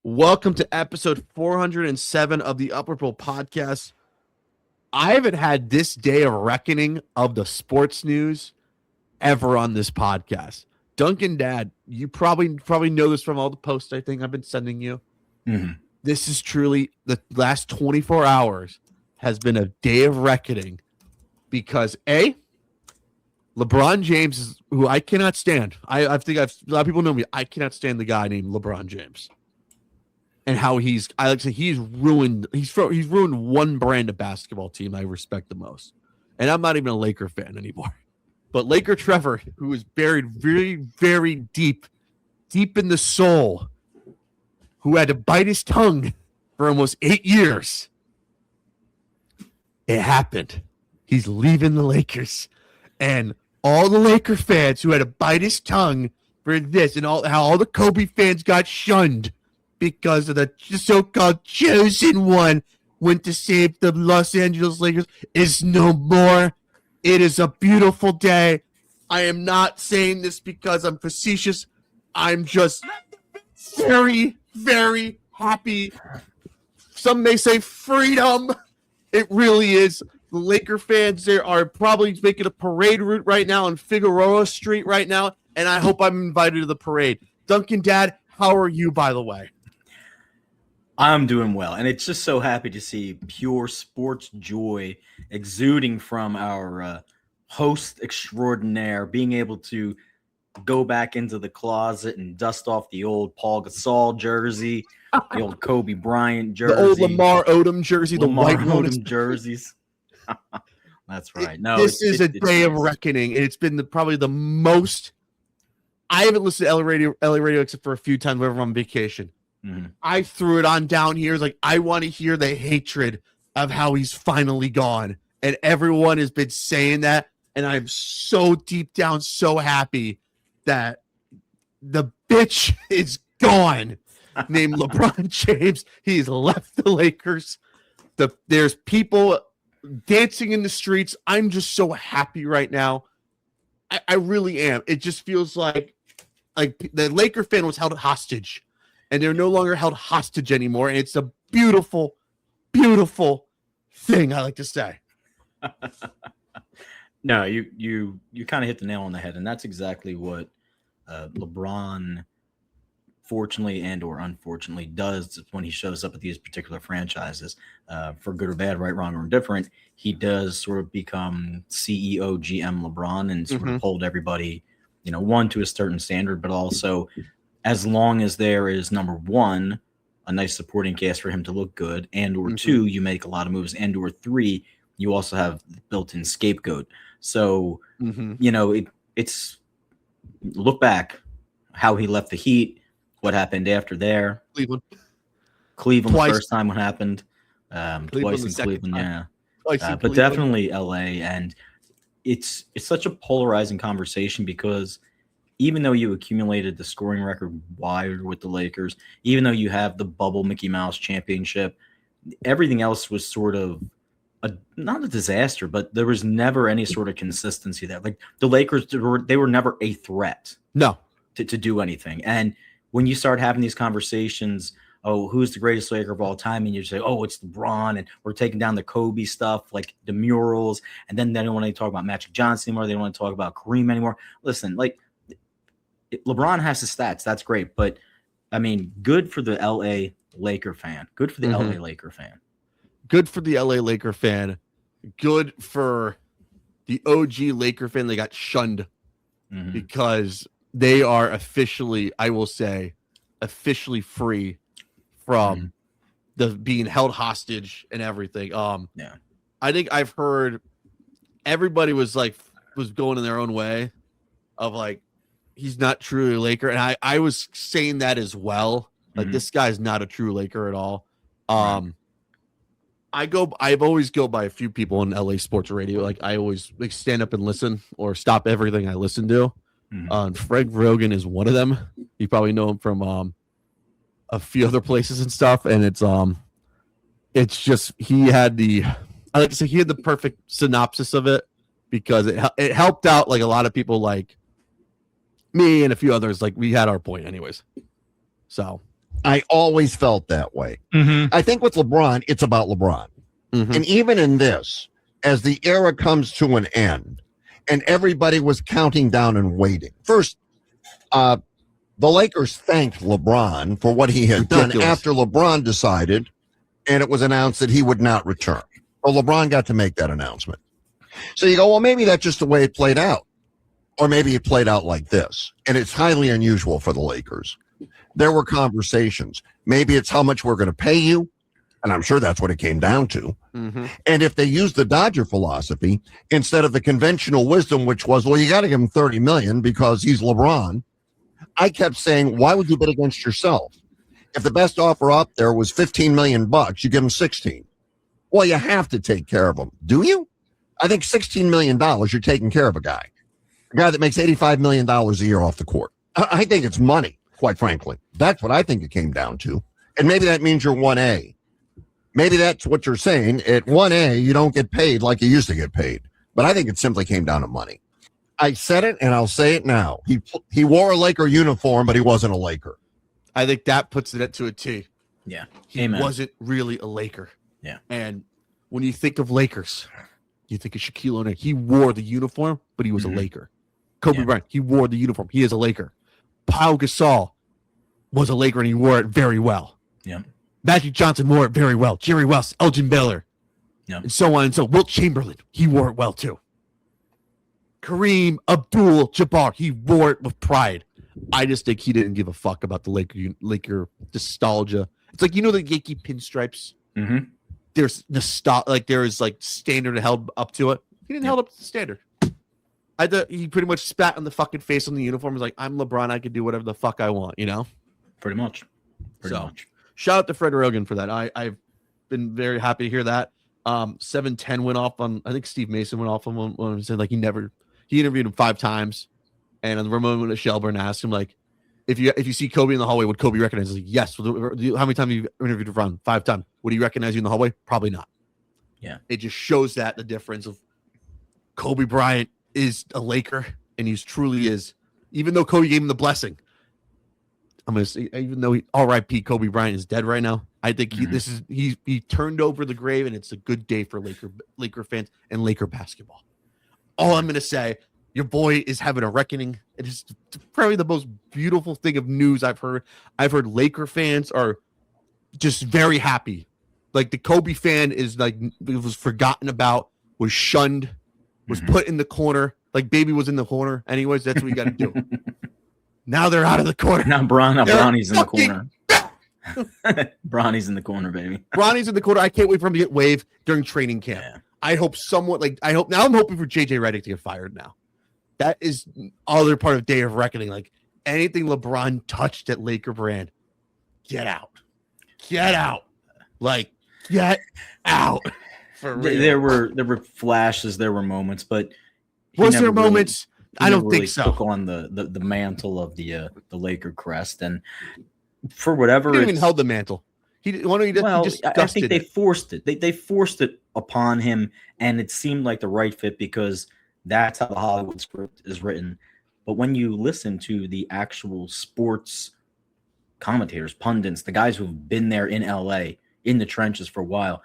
Welcome to episode 407 of the Upward Bowl podcast. I haven't had this day of reckoning of the sports news ever on this podcast. Duncan, Dad, you probably know this from all the posts I think I've been sending you. Mm-hmm. This is truly the last 24 hours has been a day of reckoning because LeBron James is who I cannot stand. I think a lot of people know me. I cannot stand the guy named LeBron James. And how he's ruined one brand of basketball team I respect the most. And I'm not even a Laker fan anymore. But Laker Trevor, who is buried very, very deep in the soul, who had to bite his tongue for almost 8 years. It happened. He's leaving the Lakers. And all the Laker fans who had to bite his tongue for this and how all the Kobe fans got shunned because of the so-called chosen one went to save the Los Angeles Lakers is no more. It is a beautiful day. I am not saying this because I'm facetious. I'm just very, very happy. Some may say freedom. It really is. The Laker fans there are probably making a parade route right now on Figueroa Street right now, and I hope I'm invited to the parade. Duncan, Dad, how are you, by the way? I'm doing well, and it's just so happy to see pure sports joy exuding from our host extraordinaire, being able to go back into the closet and dust off the old Paul Gasol jersey, the old Kobe Bryant jersey, the old Lamar Odom jersey, the white Odom jerseys. That's right. No, this is a day of reckoning. It's been probably the most. I haven't listened to LA Radio except for a few times whenever I'm on vacation. Mm-hmm. I threw it on down here. It's like, I want to hear the hatred of how he's finally gone. And everyone has been saying that. And I'm so deep down, so happy that the bitch is gone named LeBron James. He's left the Lakers. There's people dancing in the streets. I'm just so happy right now. I really am. It just feels like the Laker fan was held hostage. And they're no longer held hostage anymore. And it's a beautiful, beautiful thing, I like to say. No, you kind of hit the nail on the head. And that's exactly what LeBron, fortunately and or unfortunately, does when he shows up at these particular franchises. For good or bad, right, wrong, or indifferent, he does sort of become CEO, GM LeBron and sort of hold everybody, one, to a certain standard, but also as long as there is, number one, a nice supporting cast for him to look good, and or two, you make a lot of moves, and or three, you also have built-in scapegoat. So, it's look back how he left the Heat, what happened after there. Cleveland Twice. The first time what happened. Twice in Cleveland, yeah. But definitely LA, and it's such a polarizing conversation because even though you accumulated the scoring record wide with the Lakers, even though you have the bubble Mickey Mouse championship, everything else was sort of not a disaster, but there was never any sort of consistency there. Like the Lakers, they were never a threat. No. To do anything. And when you start having these conversations, oh, who's the greatest Laker of all time? And you say, oh, it's LeBron, and we're taking down the Kobe stuff, like the murals. And then they don't want to talk about Magic Johnson anymore. They don't want to talk about Kareem anymore. Listen, LeBron has his stats. That's great. But, I mean, good for the L.A. Laker fan. Good for the L.A. Laker fan. Good for the L.A. Laker fan. Good for the OG Laker fan. They got shunned because they are officially, I will say, officially free from the being held hostage and everything. Yeah. I think I've heard everybody was going in their own way of like, he's not truly a Laker. And I was saying that as well. Like this guy's not a true Laker at all. I've always go by a few people on LA sports radio. Like I always stand up and listen or stop everything I listen to. Fred Rogan is one of them. You probably know him from a few other places and stuff. And it's just, he had the perfect synopsis of it because it helped out like a lot of people like me and a few others. Like we had our point anyways. So I always felt that way. Mm-hmm. I think with LeBron, it's about LeBron. Mhm. And even in this, as the era comes to an end and everybody was counting down and waiting, first, the Lakers thanked LeBron for what he had done Ridiculous. after LeBron decided and it was announced that he would not return. Well, LeBron got to make that announcement. So you go, well, maybe that's just the way it played out. Or maybe it played out like this. And it's highly unusual for the Lakers. There were conversations. Maybe it's how much we're going to pay you. And I'm sure that's what it came down to. Mhm. And if they used the Dodger philosophy instead of the conventional wisdom, which was, well, you got to give him $30 million because he's LeBron, I kept saying, why would you bet against yourself? If the best offer up there was $15 million, you give him 16. Well, you have to take care of him. Do you? I think $16 million, you're taking care of a guy that makes $85 million a year off the court. I think it's money, quite frankly. That's what I think it came down to. And maybe that means you're 1A. Maybe that's what you're saying. At 1A, you don't get paid like you used to get paid. But I think it simply came down to money. I said it, and I'll say it now. He wore a Laker uniform, but he wasn't a Laker. I think that puts it to a T. Yeah. He Amen. wasn't really a Laker. Yeah. And when you think of Lakers, you think of Shaquille O'Neal. He wore the uniform, but he was Mhm. a Laker. Kobe Yeah. Bryant, he wore the uniform. He is a Laker. Pau Gasol was a Laker, and he wore it very well. Yeah. Magic Johnson wore it very well. Jerry West, Elgin Baylor, Yeah. and so on and so. Wilt Chamberlain, he wore it well too. Kareem Abdul-Jabbar, he wore it with pride. I just think he didn't give a fuck about the Laker nostalgia. It's like, you know, the Yankee pinstripes. Mm-hmm. There's there is like standard held up to it. He didn't held up to the standard. He pretty much spat on the fucking face on the uniform. He's like, I'm LeBron. I can do whatever the fuck I want. You know. Pretty much. Pretty So, much. Shout out to Fred Rogan for that. I've been very happy to hear that. 710 went off on. I think Steve Mason went off on one and said like he interviewed him 5 times, and Ramon Shelburne asked him like, if you see Kobe in the hallway, would Kobe recognize you? He's like, yes. How many times have you interviewed LeBron? 5 times. Would he recognize you in the hallway? Probably not. Yeah. It just shows that the difference of Kobe Bryant is a Laker, and he truly is. Even though Kobe gave him the blessing, I'm gonna say, even though R.I.P. Kobe Bryant is dead right now, I think he turned over the grave, and it's a good day for Laker fans and Laker basketball. All I'm gonna say, your boy is having a reckoning. It is probably the most beautiful thing of news I've heard. I've heard Laker fans are just very happy. Like the Kobe fan is like, it was forgotten about, was shunned, was put in the corner. Like baby was in the corner. Anyways, that's what you got to do. Now they're out of the corner. Now Bronny's in the fucking corner. Bronny's in the corner, baby. Bronny's in the corner. I can't wait for him to get waived during training camp. Yeah. I hope I'm hoping for JJ Redick to get fired now. That is other part of Day of Reckoning. Like anything LeBron touched at Laker brand, get out. Get out. Like, get out. For real. There were flashes, there were moments, but he Was never there really- moments? he I never don't really think so. Took on the mantle of the Laker crest, and for whatever He didn't even it's- held the mantle. He just I dusted think they it. forced it. They forced it upon him, and it seemed like the right fit because that's how the Hollywood script is written. But when you listen to the actual sports commentators, pundits, the guys who've been there in LA in the trenches for a while,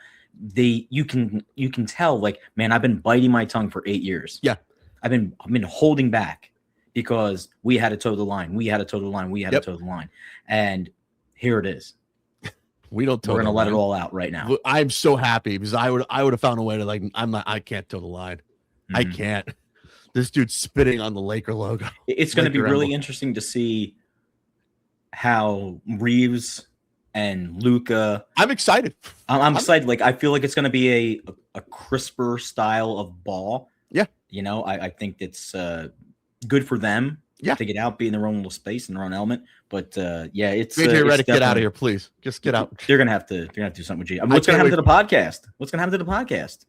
you can tell like, man, I've been biting my tongue for 8 years. Yeah. I've been holding back because we had to toe the line. We had to toe the line. We had Yep. to toe the line. And here it is. We don't. We're gonna let it all out right now. I'm so happy because I would have found a way to like. I can't toe the line. I Mhm. can't. This dude's spitting on the Laker logo. It's going to be Laker really emblem. interesting to see how Reeves and Luca. I'm excited. I'm excited. Like I feel like it's going to be a crisper style of ball. Yeah. You know, I think it's good for them. Yeah. To get out, be in their own little space in their own element. But yeah, it's JJ it's Redick, get out of definitely- here, please. Just get out. They're gonna have to do something with G. What's gonna can't happen to the podcast? What's gonna happen to the podcast?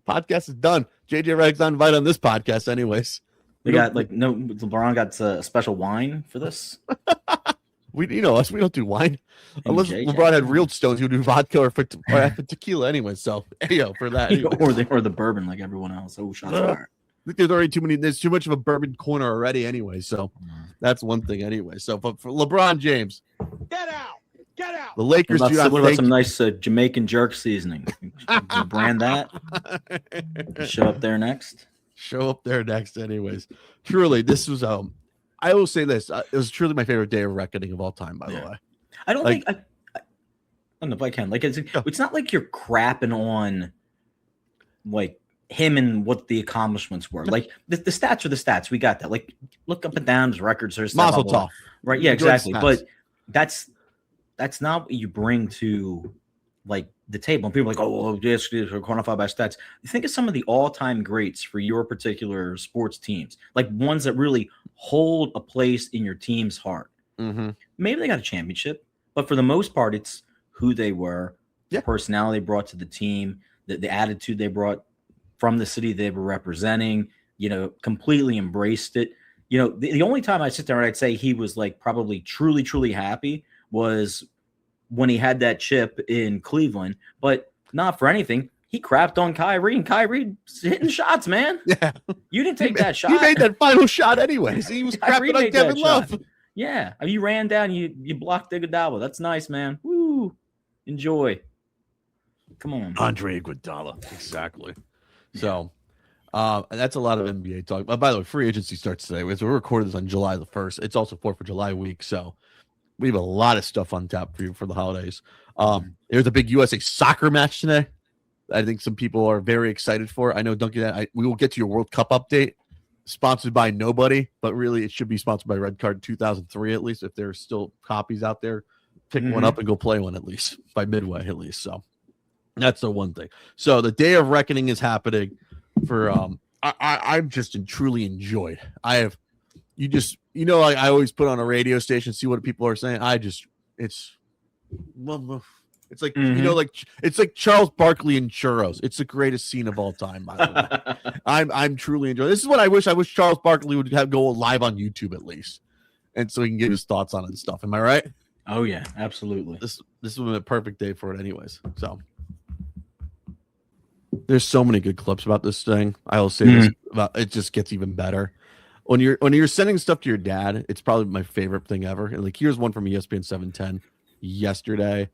Podcast is done. JJ Redick's not invited on this podcast, anyways. They got like no LeBron got a special wine for this. You know us. We don't do wine unless JJ. LeBron had real stones. He would do vodka or tequila anyway. So, yo, for that, anyway. or the bourbon like everyone else. Oh, shots fired. think there's already too many. There's too much of a bourbon corner already, anyway. So that's one thing, anyway. So, but for LeBron James, Get out! Get out! the Lakers What do about, not what about think- some nice Jamaican jerk seasoning? You brand that. Show up there next. Show up there next, anyways. Truly, this was I will say this: it was truly my favorite day of reckoning of all time. By the way, I don't Like- think I don't know if I can. Like, it's not like you're crapping on like him and what the accomplishments were. Like the stats are the stats. We got that. Like, look up and down his records. There's stuff, Mazel blah, blah, tov. blah. Right? Yeah, Enjoy the exactly. stats. But that's not what you bring to like the table. And people are like, oh, well, yes, we're quantified by stats. You think of some of the all-time greats for your particular sports teams, like ones that really hold a place in your team's heart. Mm-hmm. Maybe they got a championship, but for the most part, it's who they were, Yeah. the personality they brought to the team, the attitude they brought from the city they were representing, completely embraced it. The only time I sit there and I'd say he was like probably truly, truly happy was when he had that chip in Cleveland, but not for anything. He crapped on Kyrie, and Kyrie hitting shots, man. Yeah, You didn't take that shot. he made that final shot anyways. He was Kyrie crapping on made that Kevin shot. Love. Yeah, you ran down, you blocked Iguodala. That's nice, man. Woo! Enjoy. Come on. Andre Iguodala, exactly. So, that's a lot of NBA talk. By the way, free agency starts today. We're recording this on July the 1st. It's also 4th of July week, so we have a lot of stuff on tap for you for the holidays. There's a big USA soccer match today. I think some people are very excited for. I know, Duncan, we will get to your World Cup update. Sponsored by nobody, but really it should be sponsored by Red Card 2003 at least. If there's still copies out there, pick one up and go play one at least by Midway at least. So that's the one thing. So the day of reckoning is happening for I'm just truly enjoyed. I always put on a radio station, see what people are saying. It's like it's like Charles Barkley and churros. It's the greatest scene of all time. By the way, I'm truly enjoying. This is what I wish. I wish Charles Barkley would go live on YouTube at least, and so he can give his thoughts on it and stuff. Am I right? Oh yeah, absolutely. This would be a perfect day for it, anyways. So there's so many good clips about this thing. I will say this about it. Just gets even better when you're sending stuff to your dad. It's probably my favorite thing ever. And like here's one from ESPN 710 yesterday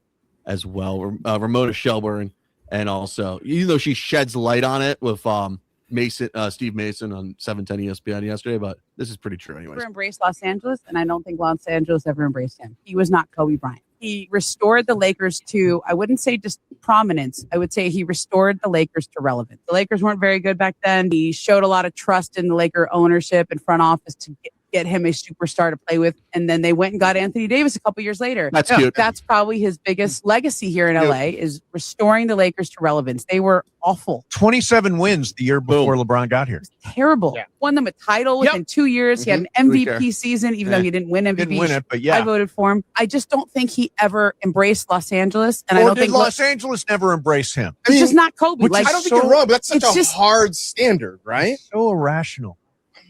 as well. Ramona Shelburne, and also even though she sheds light on it with Steve Mason on 710 ESPN yesterday, but this is pretty true anyways. Never embraced Los Angeles, and I don't think Los Angeles ever embraced him. He was not Kobe Bryant. He restored the Lakers to, I wouldn't say just prominence. I would say he restored the Lakers to relevance. The Lakers weren't very good back then. He showed a lot of trust in the Laker ownership and front office to get him a superstar to play with. And then they went and got Anthony Davis a couple years later. That's cute. That's probably his biggest legacy here in LA is restoring the Lakers to relevance. They were awful. 27 wins the year before LeBron got here. Terrible. Yeah. Won them a title within 2 years. He had an Who cares? MVP season, even though he didn't win MVP. Didn't win it, but I yeah. voted for him. I just don't think he ever embraced Los Angeles. And I Or don't did think Los Angeles never embrace him? it's just not Kobe. which Like, is I don't think you're wrong, but that's such it's a just- hard standard, right? So irrational.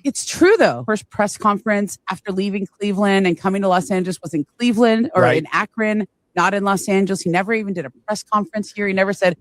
it's true, though. First press conference after leaving Cleveland and coming to Los Angeles was in Cleveland or Right. in Akron, not in Los Angeles. He never even did a press conference here. He never said,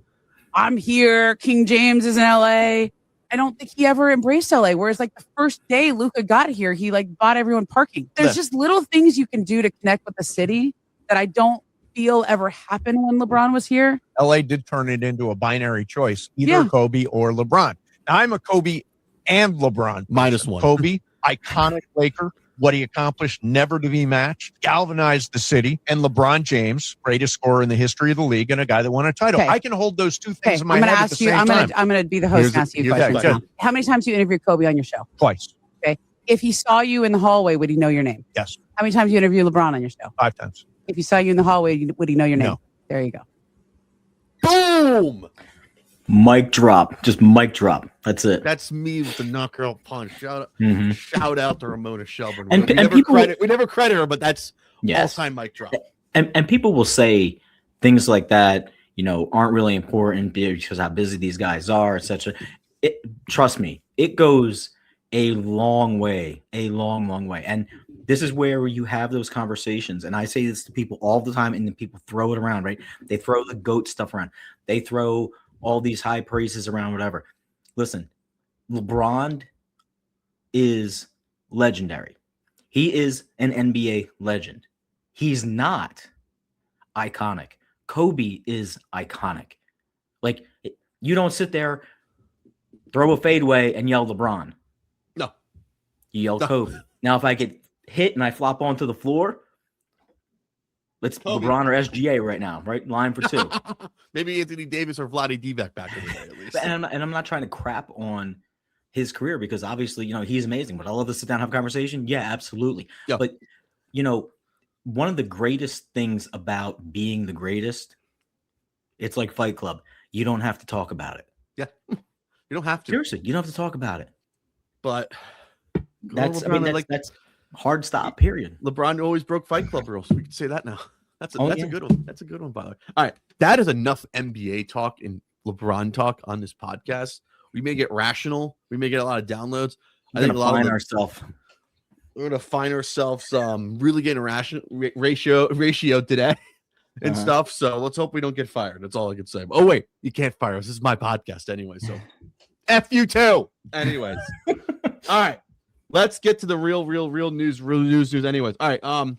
I'm here. King James is in LA. I don't think he ever embraced LA. Whereas like the first day Luka got here, he like bought everyone parking. There's just little things you can do to connect with the city that I don't feel ever happened when LeBron was here. LA did turn it into a binary choice, either Yeah. Kobe or LeBron. Now, I'm a Kobe and LeBron. Minus one. Kobe, iconic Laker, what he accomplished, never to be matched, galvanized the city, and LeBron James, greatest scorer in the history of the league, and a guy that won a title. Okay. I can hold those two Okay, things in I'm my going to head at the ask you. same time. I'm going to be the host Here's and ask you a the- question. yeah, How many times do you interview Kobe on your show? Twice, If he saw you in the hallway, would he know your name? yes, How many times do you interview LeBron on your show? 5 times. If he saw you in the hallway, would he know your name? No. There you go. Boom! Mic drop. Just mic drop. That's it. That's me with the knockout punch. Shout Mhm. out to Ramona Shelburne. And we never people- credit her, but that's Yes. all-time mic drop. And people will say things like that, aren't really important because how busy these guys are, etc. Trust me, it goes a long way, a long, long way. And this is where you have those conversations. And I say this to people all the time, and then people throw it around, right? They throw the GOAT stuff around. They throw all these high praises around, whatever. Listen, LeBron is legendary. He is an NBA legend. He's not iconic. Kobe is iconic. Like, you don't sit there, throw a fadeaway, and yell LeBron. No. You yell No. Kobe. Now, if I get hit and I flop onto the floor, it's Kobe. LeBron or SGA right now, right? Line for two. Maybe Anthony Davis or Vlade Divac back in the day, at least. And I'm not trying to crap on his career because obviously, he's amazing. But I love to sit down and have a conversation. Yeah, absolutely. Yeah. But, one of the greatest things about being the greatest, it's like Fight Club. You don't have to talk about it. Yeah. You don't have to. Seriously, you don't have to talk about it. But That's LeBron, that's hard stop, period. LeBron always broke Fight Club rules. We can say that now. That's a Yeah. good one. That's a good one, by the way. All right. That is enough NBA talk and LeBron talk on this podcast. We may get rational. We may get a lot of downloads. I think a lot of ourselves. we're gonna find ourselves really getting rational ratio today and Uh-huh. stuff. So let's hope we don't get fired. That's all I can say. Oh wait, you can't fire us. This is my podcast anyway. So F you too. Anyways. All right. Let's get to the real news. Anyways. All right. Do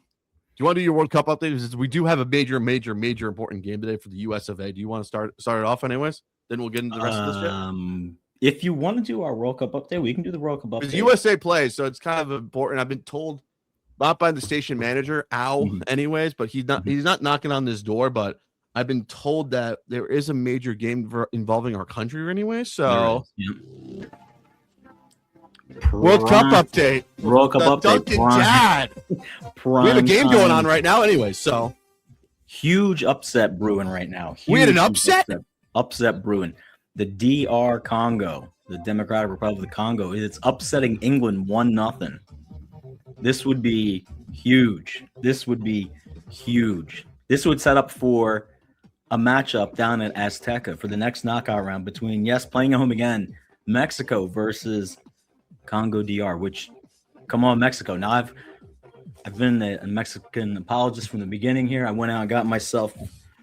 you want to do your World Cup update? Because we do have a major important game today for the US of A. Do you want to start it off anyways? Then we'll get into the rest of this shit. If you want to do our World Cup update, we can do the World Cup Because update. USA plays, so it's kind of important. I've been told, not by the station manager, Al, Mhm. anyways, but he's not knocking on this door, but I've been told that there is a major game involving our country anyway. So Yeah. World Cup update. World Cup The update. Duncan Dad. We have a Prime game going time. on right now anyway. So Huge upset brewing right now. We had an Huge upset? Upset brewing. The DR Congo, the Democratic Republic of the Congo, it's upsetting England 1-0. This would be huge. This would set up for a matchup down at Azteca for the next knockout round between, playing at home again, Mexico versus Congo DR, which, come on, Mexico. Now, I've been a Mexican apologist from the beginning here. I went out and got myself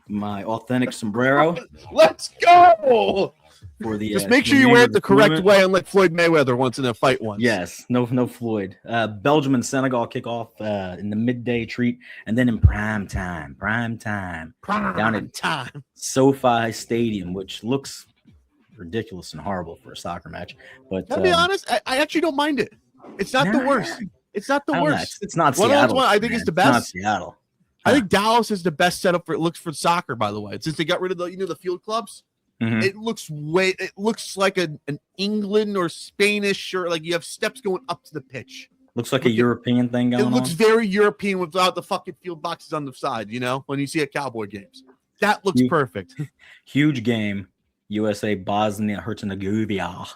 my authentic sombrero let's go. for the. Just make sure you wear it the correct way, unlike Floyd Mayweather once in a fight once. Yes, no Floyd. Belgium and Senegal kick off in the midday treat, and then in prime time down in time. SoFi Stadium, which looks ridiculous and horrible for a soccer match. But To be honest, I actually don't mind it. It's not the worst. It's not the I don't know, worst. It's not One of those Seattle. one I think man. it's the It's not best. Seattle. I think Dallas is the best setup for it looks for soccer, by the way. Since they got rid of the field clubs, Mhm. it looks like an England or Spanish, or like you have steps going up to the pitch. Looks like a European thing It going looks on. very European without the fucking field boxes on the side, when you see at Cowboy games. That looks You- perfect. Huge game. USA Bosnia Herzegovina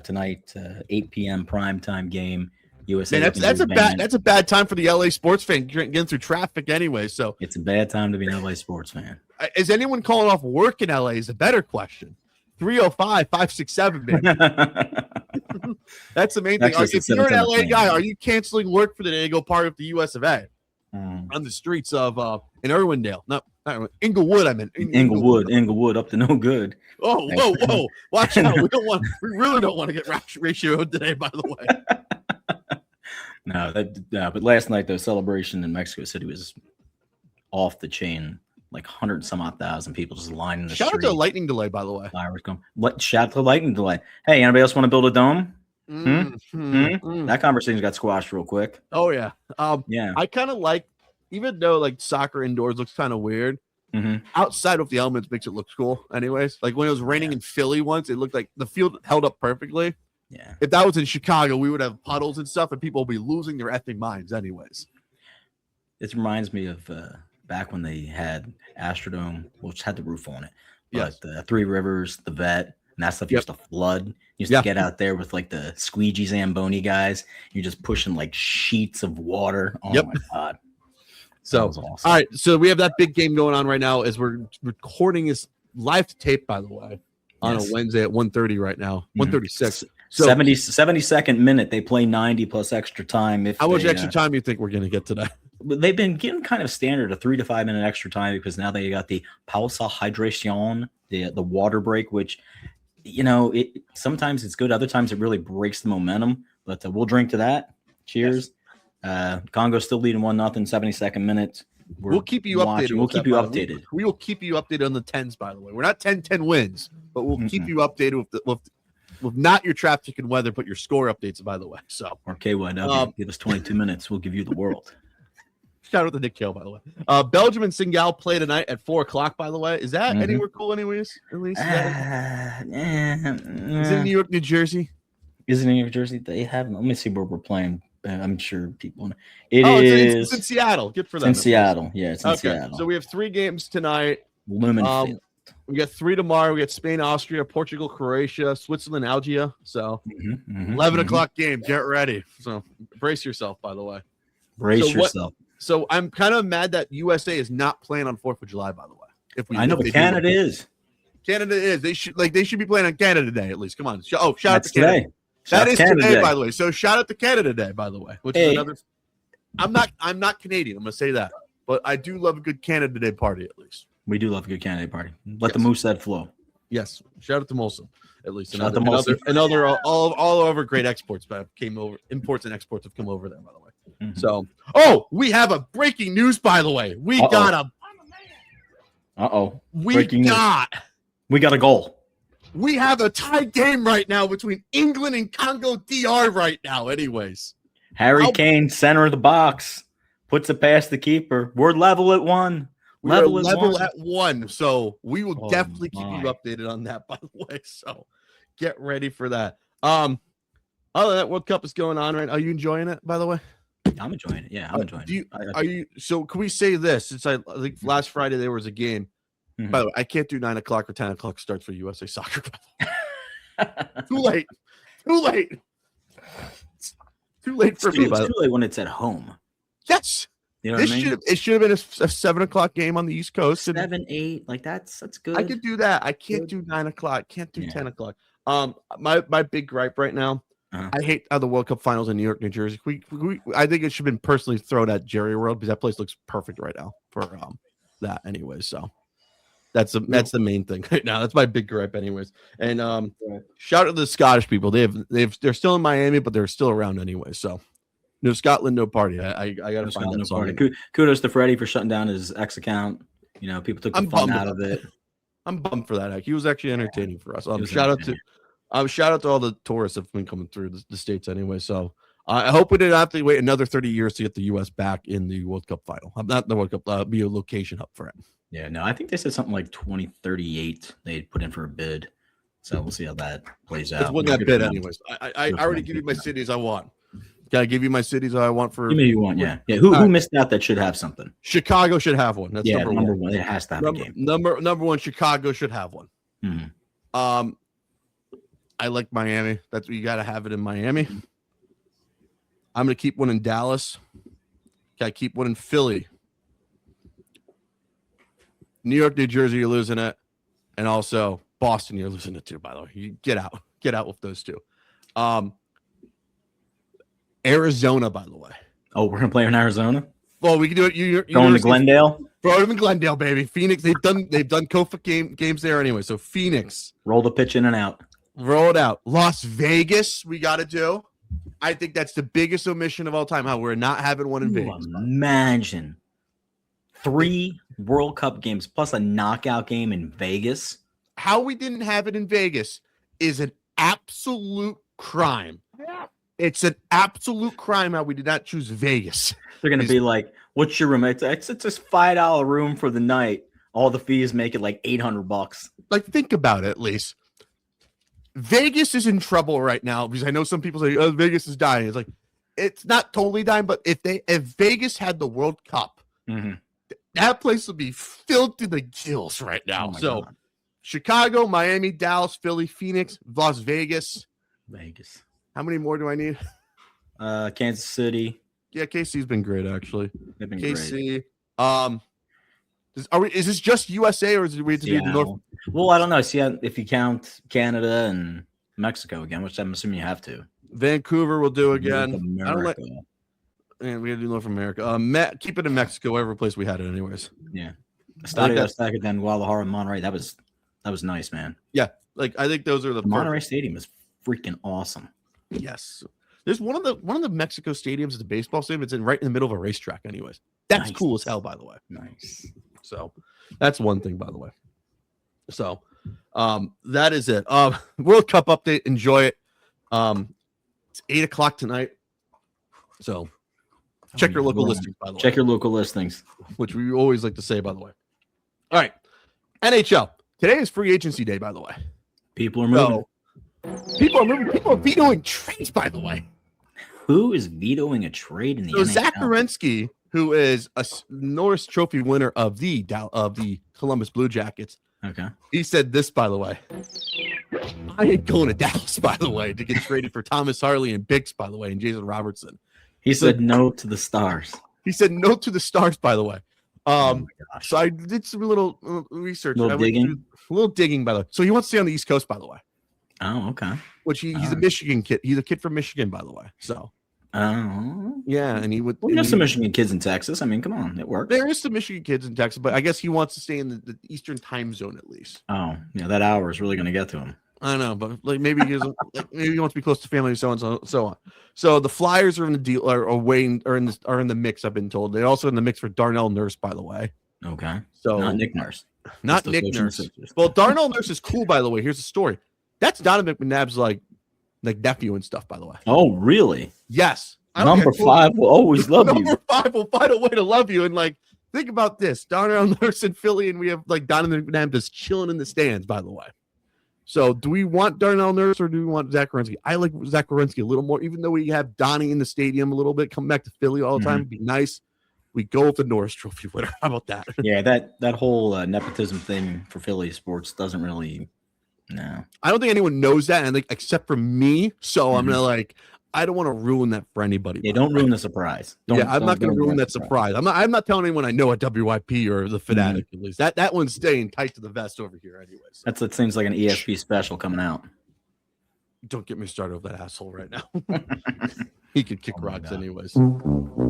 tonight, 8 p.m. primetime game. USA. Man, that's looking a to bad advance. that's a bad time for the LA sports fan getting through traffic anyway. So It's a bad time to be an LA sports fan. is anyone calling off work in LA is a better question. 305-567, man. That's the main thing. Actually, If you're an it's LA 7:10. guy, are you canceling work for the day to go party with the US of A on the streets of in Irwindale? Not Inglewood, I meant. Inglewood up to no good. Oh, whoa. Watch out. We really don't want to get ratioed today, by the way. No, but last night, the celebration in Mexico City was off the chain. Like 100 some odd thousand people just lining the Shout out street. to lightning delay, by the way. Fireworks going. Shout out to lightning delay. Hey, anybody else want to build a dome? That conversation got squashed real quick. Oh yeah. Yeah. I kind of like, even though like soccer indoors looks kind of weird, Mhm. outside of the elements makes it look cool. Anyways, like when it was raining in Philly once, it looked like the field held up perfectly. Yeah. If that was in Chicago, we would have puddles and stuff, and people would be losing their effing minds. Anyways, It reminds me of back when they had Astrodome, which had the roof on it. Yes. But Three Rivers, the Vet, and that stuff Yep. used to flood. You used Yeah. to get out there with like the squeegee Zamboni guys. You're just pushing like sheets of water. Oh Yep. my god. so That was awesome. all right, so we have that big game going on right now as we're recording this live to tape, by the way, on Yes. a Wednesday at 1:30 right now, Mhm. 1:36. So 72nd minute, they play 90 plus extra time. If how much they, extra time do you think we're going to get today? But they've been getting kind of standard a 3 to 5 minute extra time because now they got the pausa hydration, the water break, which sometimes it's good. Other times it really breaks the momentum. But we'll drink to that. Cheers. Congo's still leading 1-0, 72nd minute. We'll keep you updated. We'll keep you updated. We will keep you updated on the 10s, by the way. We're not 10-10 wins, but we'll keep you updated with not your traffic and weather, but your score updates, by the way. So, or KYW, give us 22 minutes. We'll give you the world. Shout out to Nick Kale, by the way. Belgium and Senegal play tonight at 4:00, by the way. Is that anywhere cool, anyways? At least? Is it New York, New Jersey? Is it New York, Jersey? They have. Let me see where we're playing. I'm sure people. It's in Seattle. Good for them. In Seattle. Yeah, it's in Seattle. So we have 3 games tonight. Lumen. We got 3 tomorrow. We got Spain, Austria, Portugal, Croatia, Switzerland, Algeria. So 11 o'clock game. Get ready. So brace yourself, by the way. Brace yourself. So I'm kind of mad that USA is not playing on 4th of July, by the way. I know, but Canada is. Canada is. They should be playing on Canada Day at least. Come on. Shout out to Canada. Today. That is today, by the way. So shout out to Canada Day, by the way. Which is another. I'm not Canadian. I'm gonna say that, but I do love a good Canada Day party at least. We do love a good Canada Day party. Let the Moosehead flow. Yes. Shout out to Molson at least. Shout out to Molson. Another all over great exports came over. Imports and exports have come over there, by the way. So, we have a breaking news, by the way. We got a goal. We have a tied game right now between England and Congo DR right now, anyways. Harry Kane, center of the box, puts it past the keeper. We're level at 1. Level at 1. So we will definitely keep you updated on that, by the way. So get ready for that. Other than that, World Cup is going on right now. Are you enjoying it, by the way? I'm enjoying it. Yeah, I'm enjoying it. Are you? So can we say this? Since I think last Friday there was a game. By the way, I can't do 9 o'clock or 10 o'clock starts for USA Soccer. Too late. Too late for me. It's too late when it's at home. Yes. You know what I mean? It should have been a 7 o'clock game on the East Coast. 7, 8, like that's good. I could do that. I can't do 9 o'clock. Can't do 10 o'clock. My big gripe right now. I hate how the World Cup finals in New York, New Jersey. I think it should have been personally thrown at Jerry World because that place looks perfect right now for that. Anyways, so. That's the main thing right now. That's my big gripe, anyways. And shout out to the Scottish people. They're still in Miami, but they're still around anyway. So no Scotland, no party. I gotta find that song. Kudos to Freddie for shutting down his X account. People took the fun out of it. I'm bummed for that. He was actually entertaining for us. Shout out to all the tourists that have been coming through the states anyway. So I hope we didn't have to wait another 30 years to get the U.S. back in the World Cup final. Not the World Cup. Be a location hub for it. Yeah, no, I think they said something like 2038 they put in for a bid. So we'll see how that plays out. Let's win that bid anyways. I already give you my cities I want. Can I give you my cities I want for? Give me you want, yeah. Who missed out that should have something? Chicago should have one. That's number one. It has to have a game. Number 1, Chicago should have one. I like Miami. That's what you got to have it in Miami. I'm gonna keep one in Dallas. Got to keep one in Philly. New York, New Jersey, you're losing it. And also Boston, you're losing it too, by the way. You get out with those two. Arizona, by the way. Oh, we're going to play in Arizona? Well, we can do it. You're going to Glendale? Throw them in Glendale, baby. Phoenix, they've done COFA games there anyway. So Phoenix. Roll the pitch in and out. Roll it out. Las Vegas, we got to do. I think that's the biggest omission of all time, how we're not having one in Vegas. Imagine 3 World Cup games plus a knockout game in Vegas. How we didn't have it in Vegas is an absolute crime. Yeah. It's an absolute crime how we did not choose Vegas. They're going to be like, what's your room? It's just $5 room for the night. All the fees make it like $800. Like, think about it at least. Vegas is in trouble right now because I know some people say, oh, Vegas is dying. It's like, it's not totally dying, but if Vegas had the World Cup, that place would be filled to the gills right now. So God. Chicago, Miami, Dallas, Philly, Phoenix, Las Vegas. How many more do I need? Kansas City. Yeah, KC's been great, actually. They've been KC. Great. Is this just USA or is it we have to do North? Well, I don't know. See if you count Canada and Mexico again, which I'm assuming you have to. Vancouver will do again. I don't like. And we gotta do North America. Keep it in Mexico, every place we had it, anyways. Yeah. Estadio Azteca, then Guadalajara and Monterrey. That was nice, man. Yeah. Like I think those are the The Monterey perfect- Stadium is freaking awesome. Yes. There's one of the Mexico stadiums, the baseball stadium. It's right in the middle of a racetrack, anyways. That's Nice. cool as hell, by the way. Nice. So that's one thing, by the way. So that is it. World Cup update. Enjoy it. It's 8:00 tonight. So check your local listings, by the way. Check your local listings. Which we always like to say, by the way. All right. NHL. Today is free agency day, by the way. People are moving. So people are moving. People are vetoing trades, by the way. Who is vetoing a trade in the So NHL? Zach Werenski, who is a Norris Trophy winner of the Columbus Blue Jackets, Okay. he said this, by the way. I ain't going to Dallas, by the way, to get traded for Thomas Harley and Bix, by the way, and Jason Robertson. He said no to the Stars. He said no to the Stars, by the way. Oh my gosh. So I did some little research. Little I went digging? through- a little digging, by the way. So he wants to stay on the East Coast, by the way. Oh, okay. Which he's a Alright. Michigan kid. He's a kid from Michigan, by the way. So Oh. yeah, and he would. Well, and there's he- some Michigan kids in Texas. I mean, come on, it works. There is some Michigan kids in Texas, but I guess he wants to stay in the Eastern time zone at least. Oh, yeah, that hour is really going to get to him. I don't know, but like maybe he doesn't. Like maybe he wants to be close to family, so on, so on. So the Flyers are in the deal, are waiting, are in the mix. I've been told they're also in the mix for Darnell Nurse, by the way. Okay. So Not Nick Nurse. not Just the Nick Ocean Nurse. Sixers. Well, Darnell Nurse is cool, by the way. Here's the story. That's Donovan McNabb's like nephew and stuff, by the way. Oh, really? Yes. I don't think Number I told you. 5 will always love you. Number 5 will find a way to love you. And like, think about this: Darnell Nurse in Philly, and we have like Donovan McNabb just chilling in the stands, by the way. So, do we want Darnell Nurse or do we want Zach Werenski? I like Zach Werenski a little more, even though we have Donnie in the stadium a little bit, come back to Philly all the time. It'd be nice. We go with the Norris Trophy winner. How about that? Yeah, that whole nepotism thing for Philly sports doesn't really. No. I don't think anyone knows that, and like except for me. So I'm gonna like, I don't want to ruin that for anybody. Yeah, by the don't way. ruin the surprise. I'm Don't not going to ruin ruin that surprise. I'm not telling anyone I know at WYP or the Fanatic Mm-hmm. at least. That one's staying tight to the vest over here, anyways. That seems like an ESP special coming out. Don't get me started with that asshole right now. He could kick Oh my rocks God. anyways.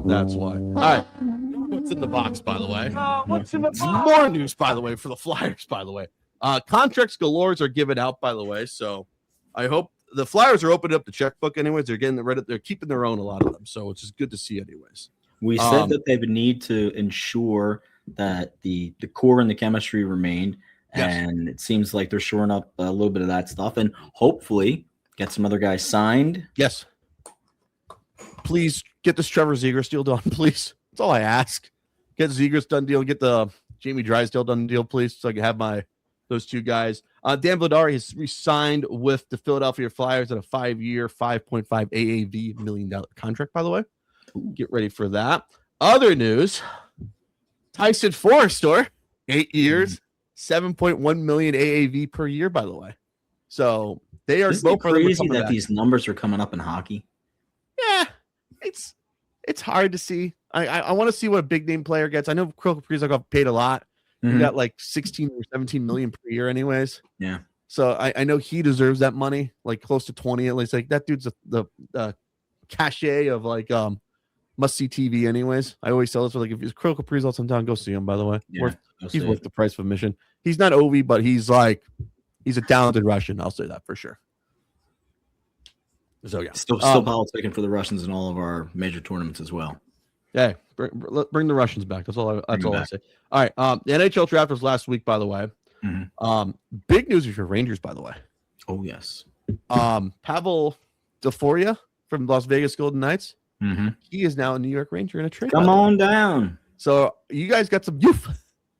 That's why. All right. What's in the box, by the way? What's in the box? More news, by the way, for the Flyers, by the way. Contracts galores are given out, by the way. So I hope the Flyers are opening up the checkbook anyways. They're getting the Reddit. They're keeping their own, a lot of them. So it's just good to see anyways. We said that they would need to ensure that the core and the chemistry remained, Yes. and it seems like they're shoring up a little bit of that stuff, and hopefully get some other guys signed. Yes. Please get this Trevor Zegras deal done, please. That's all I ask. Get Zegras done deal. Get the Jamie Drysdale done deal, please, so I can have those two guys. Dan Vladar has re-signed with the Philadelphia Flyers at a 5-year, $5.5 AAV $1 million contract, by the way. Get ready for that. Other news, Tyson Forrester, 8 years, $7.1 million AAV per year, by the way. So they are Isn't it both of them are crazy coming that back. these numbers are coming up in hockey? Yeah, it's hard to see. I want to see what a big name player gets. I know Kirill Kaprizov got paid a lot. He Mhm. got like 16 or 17 million per year, anyways. Yeah. So I know he deserves that money, like close to 20 at least. Like that dude's the cachet of like must see TV, anyways. I always tell this, like if Kirill Kaprizov's in town, go see him. By the way, Yeah, he's worth the price of admission. He's not Ovi, but he's a talented Russian. I'll say that for sure. So yeah, Still politicking for the Russians in all of our major tournaments as well. yeah, bring the Russians back. That's all. I them back. say. All right. The NHL draft was last week, by the way. Mhm. Big news for Rangers, by the way. Oh yes. Pavel Deforia from Las Vegas Golden Knights. Mhm. He is now a New York Ranger in a trade. Come by the way. on down. So you guys got some youth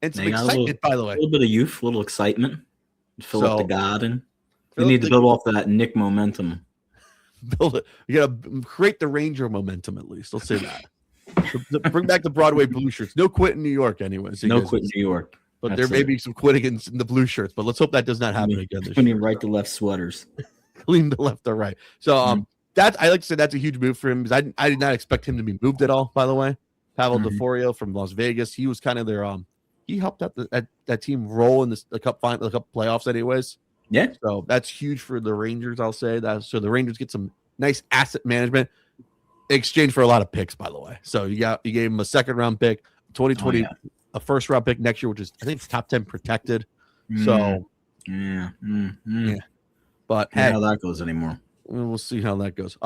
and some They got a excitement, by the A way. little bit of youth, a little excitement. Fill up So- the garden. We Fill need up to the- build off that Nick momentum. Build it. You got to create the Ranger momentum at least. Let's say that. Bring back the Broadway blue shirts. No quit in New York, anyways. No quit in New York. But That's there may it. be some quitting in the blue shirts. But let's hope that does not happen again this We year. need right to left sweaters. Lean to left or right. So I like to say that's a huge move for him because I did not expect him to be moved at all, by the way. Pavel Mhm. Deforio from Las Vegas. He was kind of their he helped out that team roll in the cup playoffs anyways. Yeah. So that's huge for the Rangers, I'll say that. So the Rangers get some nice asset management in exchange for a lot of picks, by the way. So you gave him a second round pick, 2020, Oh, yeah. a first round pick next year, which is I think it's top 10 protected. Mm. So Yeah. Yeah. But Hey, hey, how that goes anymore. we'll see how that goes.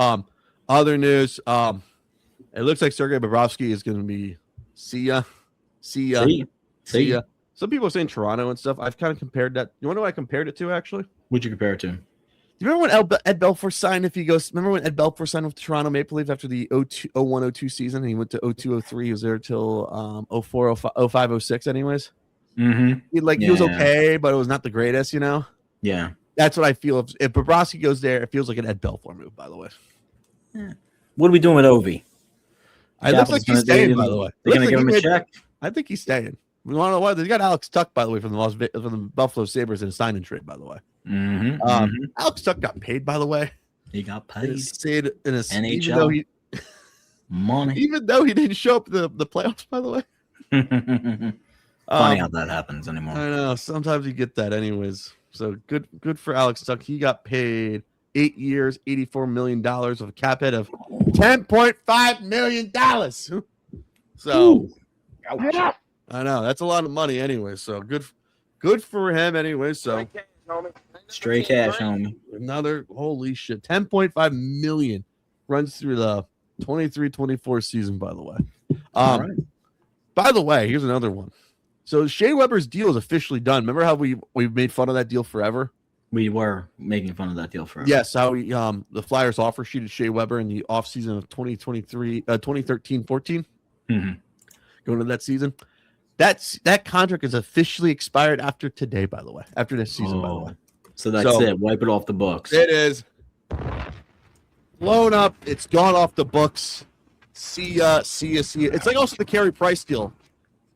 Other news. It looks like Sergei Bobrovsky is going to be see ya. See. Some people are saying Toronto and stuff. I've kind of compared that. You want to know what I compared it to actually? What'd you compare it to? Do you remember when Ed Belfour signed? Remember when Ed Belfour signed with the Toronto Maple Leafs after the 01-02 season, and he went to 02-03. He was there till 04, 05, 06 anyways. Mm-hmm. He was okay, but it was not the greatest, you know? Yeah. That's what I feel. If Bobrovsky goes there, it feels like an Ed Belfour move, by the way. What are we doing with Ovi? It looks like he's staying, by the way. They're going to give him a check? I think he's staying. We want to know why. They got Alex Tuck, by the way, from the Buffalo Sabres in a sign and trade, by the way. Alex Tuck got paid, by the way. He got In paid. a NHL money. Even though he didn't show up the playoffs, by the way. Funny how that happens anymore. I know. Sometimes you get that anyways. So good for Alex Tuck. He got paid 8 years, $84 million with a cap hit of $10.5 million. So I know that's a lot of money anyway. So good for him anyway. So Straight cash, homie. another holy shit, 10.5 million runs through the 23-24 season, by the way. All right. By the way, here's another one. So Shea Weber's deal is officially done. Remember how we made fun of that deal forever? We were making fun of that deal forever. Yes, how we the Flyers offer sheeted Shea Weber in the offseason of 2013-14. Mm-hmm. Going to that season. That contract is officially expired after today, by the way. After this season, by the way. So that's it. Wipe it off the books. It is blown up. It's gone off the books. See ya. It's like also the Carey Price deal.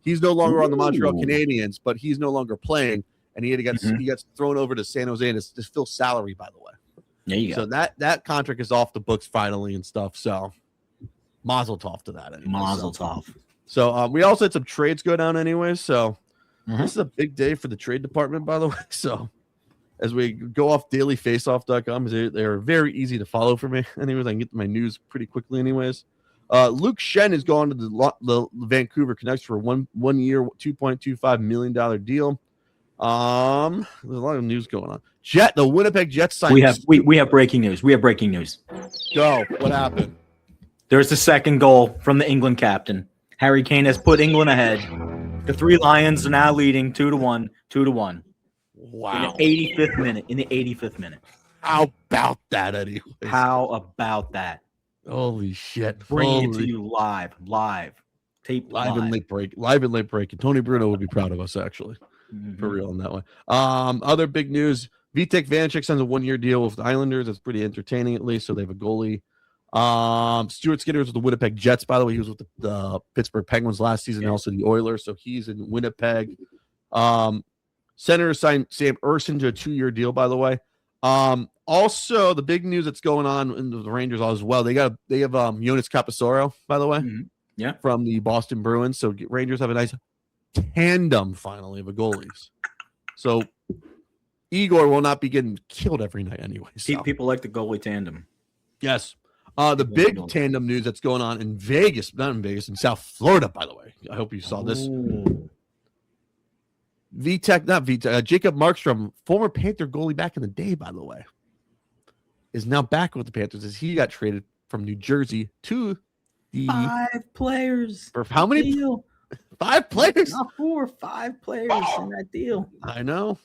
He's no longer on the Montreal Canadiens, but he's no longer playing, and he gets thrown over to San Jose, and it's to fill salary, by the way. There you go. So that contract is off the books finally and stuff. So mazel tov to that. Anyway, Mazel tov. So we also had some trades go down anyway. So this is a big day for the trade department, by the way. So as we go off dailyfaceoff.com, they're very easy to follow for me. Anyways, I can get to my news pretty quickly anyways. Luke Shen is going to the Vancouver Canucks for a one year, $2.25 million deal. There's a lot of news going on. The Winnipeg Jets signed. We have breaking news. Go. What happened? There's the second goal from the England captain. Harry Kane has put England ahead. The Three Lions are now leading 2-1. 2-1. Wow. In the 85th minute. How about that, anyway? How about that? Holy shit. Bring it to you live. Tape Live and late break. Tony Bruno would be proud of us, actually. For real in that way. Other big news. Vitek Vanacek signs a 1-year deal with the Islanders. That's pretty entertaining, at least. So they have a goalie. Stuart Skinner is with the Winnipeg Jets, by the way. He was with the Pittsburgh Penguins last season, and also the Oilers. So he's in Winnipeg. Senators signed Sam Ersson to a 2-year deal, by the way. Also, the big news that's going on in the Rangers as well. They have Jonas Capasoro, by the way, from the Boston Bruins. So Rangers have a nice tandem finally of a goalies. So Igor will not be getting killed every night anyway. So. People like the goalie tandem. Yes. The big tandem news that's going on in Vegas, not in Vegas, in South Florida, by the way. I hope you saw this. Jacob Markstrom, former Panther goalie back in the day, by the way, is now back with the Panthers as he got traded from New Jersey to the 5 players. For how many? Deal. 5 players? Not 4, 5 players in that deal. I know.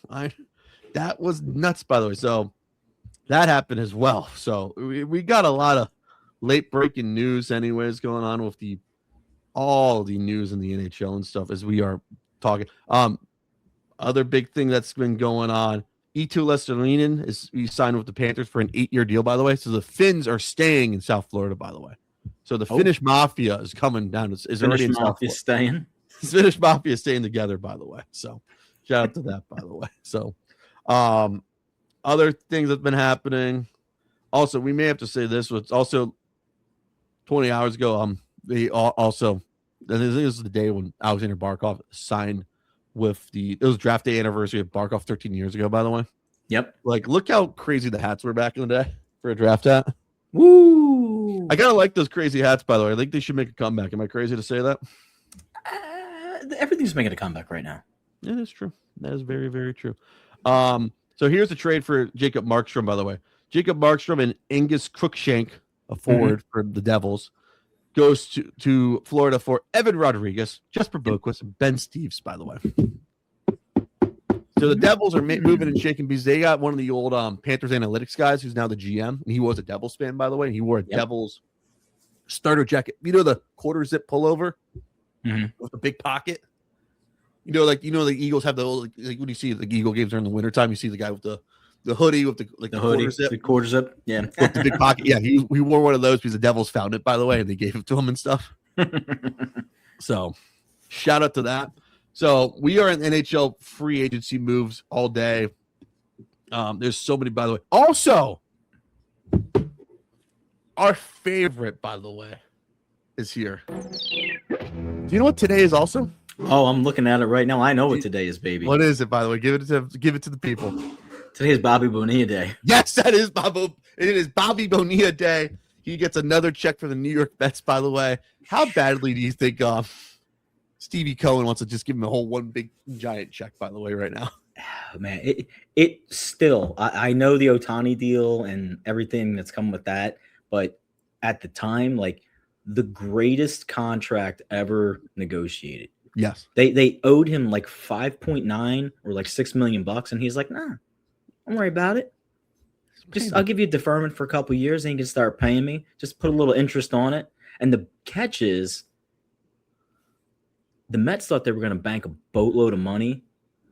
That was nuts, by the way. So that happened as well. So we got a lot of late breaking news anyways going on with all the news in the NHL and stuff as we are talking. Other big thing that's been going on, Eetu Lestadiinen he signed with the Panthers for an 8-year deal, by the way. So the Finns are staying in South Florida, by the way. So the Finnish Mafia is coming down. Is already in South Florida. Staying. Finnish Mafia is staying together, by the way. So shout out to that, by the way. So other things that's been happening. Also, we may have to say this was also 20 hours ago. They also, I think this is the day when Alexander Barkov signed with it was draft day anniversary of Barkov 13 years ago, by the way. Yep. Like, look how crazy the hats were back in the day for a draft hat. Woo! I kind of like those crazy hats, by the way. I think they should make a comeback. Am I crazy to say that? Everything's making a comeback right now. Yeah, that's true. That is very, very true. So here's the trade for Jacob Markstrom, by the way. Jacob Markstrom and Angus Crookshank, a forward for the Devils, goes to Florida for Evan Rodriguez, Jesper Boquist, and Ben Steves, by the way. So the Devils are moving and shaking because they got one of the old Panthers analytics guys who's now the GM. And he was a Devils fan, by the way. He wore a Devils starter jacket. You know the quarter zip pullover with the big pocket? The Eagles have the old, like when you see the Eagle games during the wintertime, you see the guy with the hoodie with the hoodie, the quarter zip. Yeah. With the big pocket. Yeah, he wore one of those because the Devils found it, by the way, and they gave it to him and stuff. So shout out to that. So we are in NHL free agency moves all day. There's so many, by the way. Also, our favorite, by the way, is here. Do you know what today is also? Oh, I'm looking at it right now. I know what today is, baby. What is it, by the way? Give it to the people. Today is Bobby Bonilla Day. Yes, that is Bobby. It is Bobby Bonilla Day. He gets another check for the New York Mets, by the way. How badly do you think Stevie Cohen wants to just give him a whole one big giant check, by the way, right now? Oh, man, it still, I know the Ohtani deal and everything that's come with that, but at the time, like the greatest contract ever negotiated. Yes. They owed him like 5.9 or like $6 million, and he's like, nah, don't worry about it. I'll give you a deferment for a couple of years, and you can start paying me. Just put a little interest on it. And the catch is, the Mets thought they were going to bank a boatload of money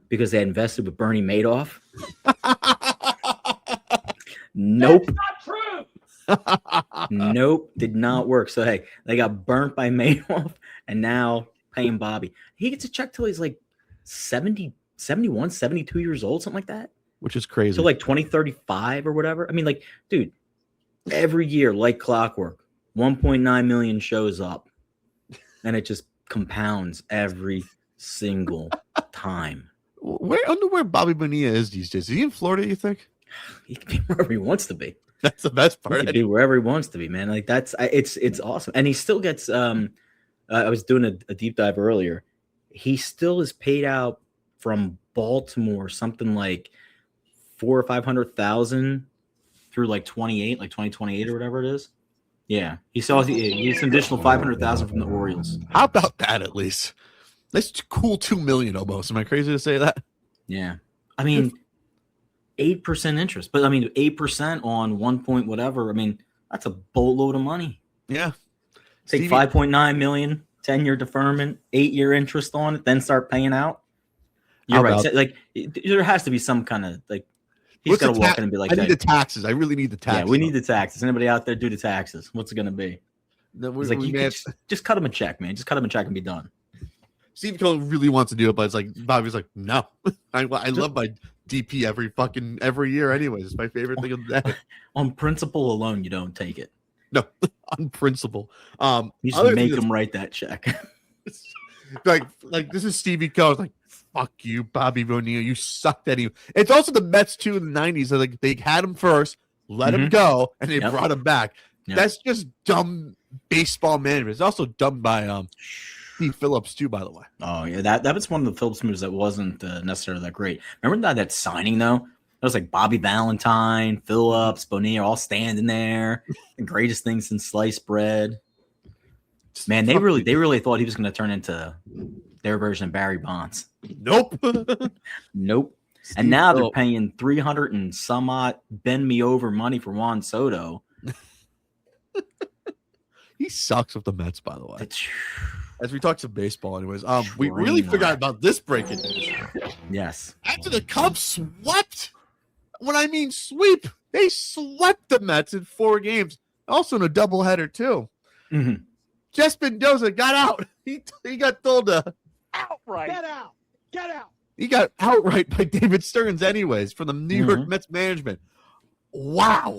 because they had invested with Bernie Madoff. Nope. That's not true. Nope, did not work. So, hey, they got burnt by Madoff, and now paying Bobby. He gets a check till he's like 70, 71, 72 years old, something like that. Which is crazy. So like 2035 or whatever. I mean, like, dude, every year, like clockwork, 1.9 million shows up, and it just compounds every single time. Where Bobby Bonilla is these days? Is he in Florida, you think? He can be wherever he wants to be. That's the best part. He can be wherever he wants to be, man. Like it's awesome. And he still gets I was doing a deep dive earlier. He still is paid out from Baltimore something like 400,000 or 500,000 through like 2028 or whatever it is. Yeah, he gets an additional 500,000 from the Orioles. How about that? At least that's cool. 2 million almost. Am I crazy to say that? Yeah, I mean 8% interest, but I mean 8% on 1 point whatever. I mean that's a boatload of money. Yeah, take 5.9 million, 10-year deferment, 8-year interest on it, then start paying out. You're right. So, like there has to be some kind of like. He's got to walk in and be like, I need the taxes. I really need the taxes. Yeah, we need the taxes. Anybody out there do the taxes? What's it going to be? He's like, just cut him a check, man. Just cut him a check and be done. Steve Cohen really wants to do it, but it's like Bobby's like, no. I love my DP every year anyways. It's my favorite thing of the day. On principle alone, you don't take it. No, on principle. You just make him write that check. like this is Stevie Cohen. Like, fuck you, Bobby Bonilla. You sucked anyway. It's also the Mets too in the 90s. Like they had him first, let him go, and they brought him back. Yep. That's just dumb baseball management. It's also done by Steve Phillips too, by the way. Oh yeah, that was one of the Phillips moves that wasn't necessarily that great. Remember that signing though? It was like Bobby Valentine, Phillips, Bonilla all standing there. The greatest thing since sliced bread. Man, they really thought he was going to turn into their version of Barry Bonds. Nope. Nope. And now they're paying 300 and some odd bend me over money for Juan Soto. He sucks with the Mets, by the way. As we talk some baseball, anyways. We really forgot about this breaking news. Yes. After the Cubs swept, when I mean sweep, they swept the Mets in 4 games. Also in a doubleheader too. Mm-hmm. Jess Mendoza got out. He got told to outright. Get out. He got outright by David Stearns anyways from the New York Mets management. Wow.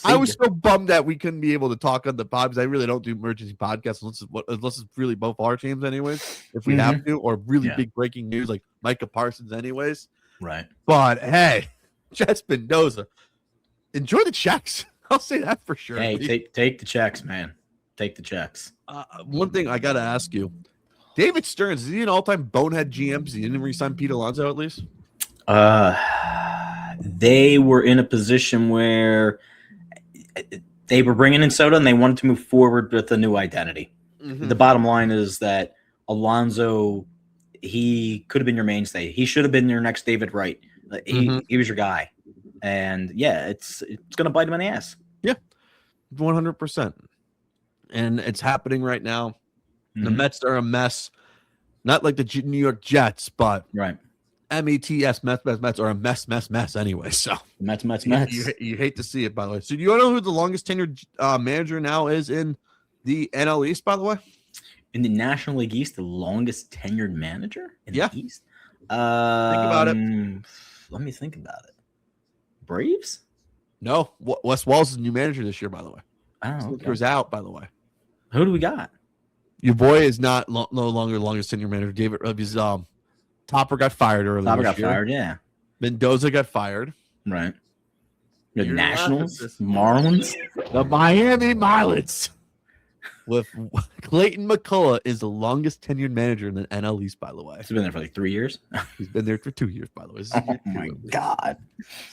I was so bummed that we couldn't be able to talk on the pod because I really don't do emergency podcasts unless it's really both our teams anyways, if we have to, or really big breaking news like Micah Parsons anyways. Right. But hey, Jess Mendoza, enjoy the checks. I'll say that for sure. Hey, take the checks, man. Take the checks. One thing I got to ask you, David Stearns, is he an all-time bonehead GM? He didn't re-sign Pete Alonso at least? They were in a position where they were bringing in Soto and they wanted to move forward with a new identity. Mhm. The bottom line is that Alonso, he could have been your mainstay. He should have been your next David Wright. He was your guy. And yeah, it's going to bite him in the ass. 100%. And it's happening right now. The Mhm. Mets are a mess. Not like the New York Jets, but Right. METS, Mets are a mess anyway. So Mets. you hate to see it, by the way. So do you want to know who the longest tenured manager now is in the NL East, by the way? In the National League East, the longest tenured manager in Yeah. the East? Think about it. Let me think about it. Braves? No, Wes Walls is the new manager this year, by the way. Oh, okay. Slinker's out, by the way. Who do we got? Your boy is not no longer longest tenure manager. David his Topper got fired earlier. Topper this got year. fired, yeah. Mendoza got fired. Right. The You're Nationals? laughing. Marlins? The Miami Marlins with Clayton McCullough is the longest tenured manager in the NL East, by the way. He's been there for like 3 years. He's been there for 2 years, by the way. This is Oh year my 2 of it. God.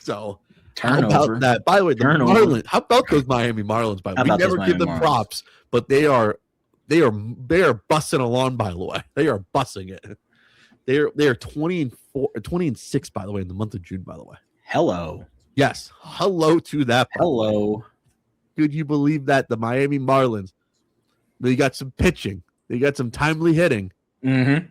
So how Turnover. about that? By the way, the Turnover. Marlins. How about those Miami Marlins? By the How way, we about never those give them Miami Marlins? props, but they are busting along. By the way, they are busting it. They are 20-6, by the way, in the month of June. By the way, Hello. yes, hello to that. by the way. Hello. Could you believe that the Miami Marlins? They got some pitching, they got some timely hitting, Mm-hmm.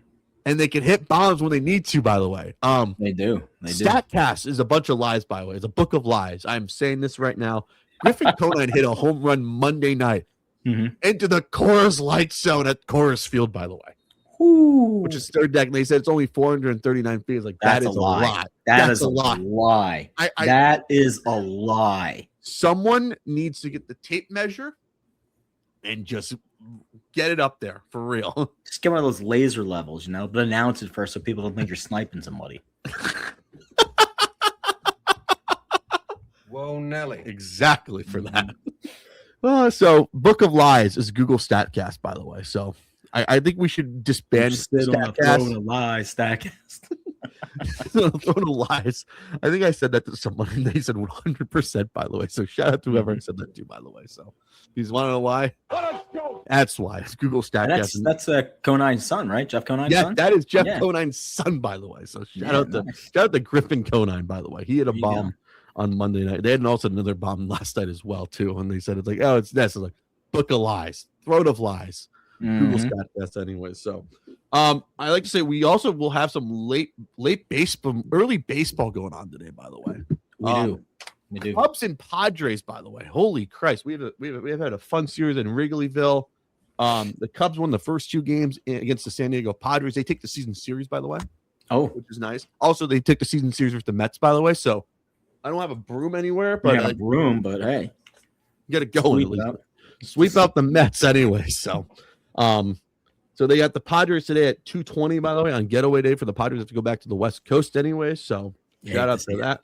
and they can hit bombs when they need to. By the way, They do. They do. Statcast is a bunch of lies, by the way. It's a book of lies. I'm saying this right now. Griffin Conine hit a home run Monday night Mhm. into the Coors Light Zone at Coors Field, by the way, Ooh. which is third deck. And they said it's only 439 feet. It's like, That's that is a a lie. lot. That's That's a a lot. lie. I That is a lie. someone needs to get the tape measure and just get it up there for real. Just get one of those laser levels, but announce it first so people don't think you're sniping somebody. Whoa, Nelly. Exactly for that. So Book of Lies is Google Statcast, by the way. So I think we should disband Sit on a Statcast. throne of lies, Statcast. Throne of Lies. I think I said that to someone and they said 100%, by the way. So shout out to whoever I said that to, by the way. So you want to know why? What a joke. That's why. It's Google Statcast. That's Conine's son, right? Jeff Conine's Yeah, son? that is Jeff Yeah. Conine's son, by the way. So Yeah, nice. shout out to Griffin Conine, by the way. He had a There you bomb on Monday night. They had also another bomb last night as well, too. And they said it's like, oh, it's this. It's like Book of Lies, Throne of Lies. Google Mhm. Statcast anyway. So I like to say we also will have some late baseball, early baseball going on today, by the way. We do. Cubs and Padres, by the way. Holy Christ. We have had a fun series in Wrigleyville. The Cubs won the first 2 games against the San Diego Padres. They take the season series, by the way, Oh, which is nice. Also, they took the season series with the Mets, by the way. So I don't have a broom anywhere, but got a room, but hey. you got to go Sweep at least. up. Sweep out the Mets anyway. So so they got the Padres today at 2:20, by the way, on getaway day for the Padres. Have to go back to the West Coast anyway. So Yeah, shout hate out to to see it. that.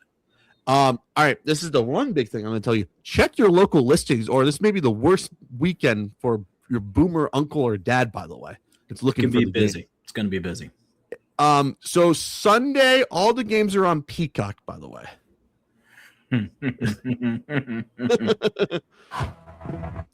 All right, this is the one big thing I'm going to tell you. Check your local listings, or this may be the worst weekend for your boomer uncle or dad. By the way, it's It's looking gonna for be the busy. game. It's gonna be busy. So Sunday, all the games are on Peacock. By the way,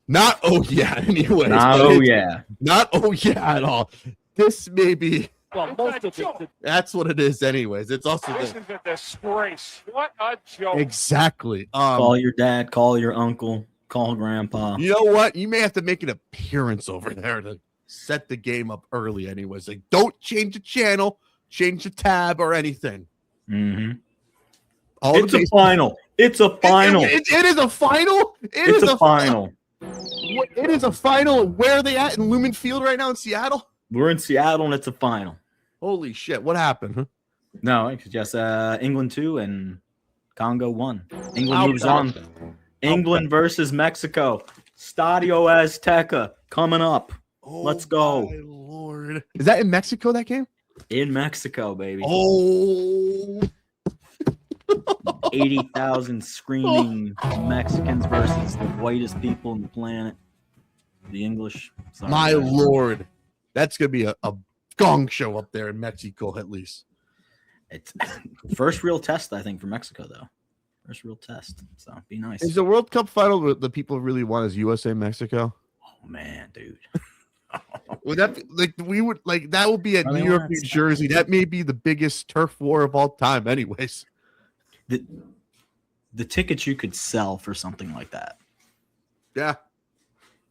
not oh yeah. Anyways, not oh yeah at all. This may be. Well, most of it. That's what it is. Anyways, it's also This the, is a disgrace. What a joke. exactly. Call your dad, call your uncle, call grandpa. You know what? You may have to make an appearance over there to set the game up early. Anyways, like don't change the channel, change the tab, or anything. Mhm. All It's the a base- final. It's a final. It is a final. It's a final. It is a final. Where are they at in Lumen Field right now in Seattle? We're in Seattle and it's a final. Holy shit! What happened? Huh? No, it's just England 2 and Congo 1. England How moves proud. on. England versus Mexico. Stadio Azteca coming up Let's go. My Lord, is that in Mexico? That game? in Mexico, baby. Oh, 80,000 screaming Mexicans versus the whitest people on the planet. The English. Sorry, my guys. Lord, that's gonna be a gong show up there in Mexico, at least. It's first real test, I think, for Mexico, though. First real test. So be nice. Is the World Cup final what the people really want is USA Mexico? Oh man, dude. Would that be, like we would like that would be at Are New they York, on New that Jersey. That may be the biggest turf war of all time, anyways. The tickets you could sell for something like that. Yeah.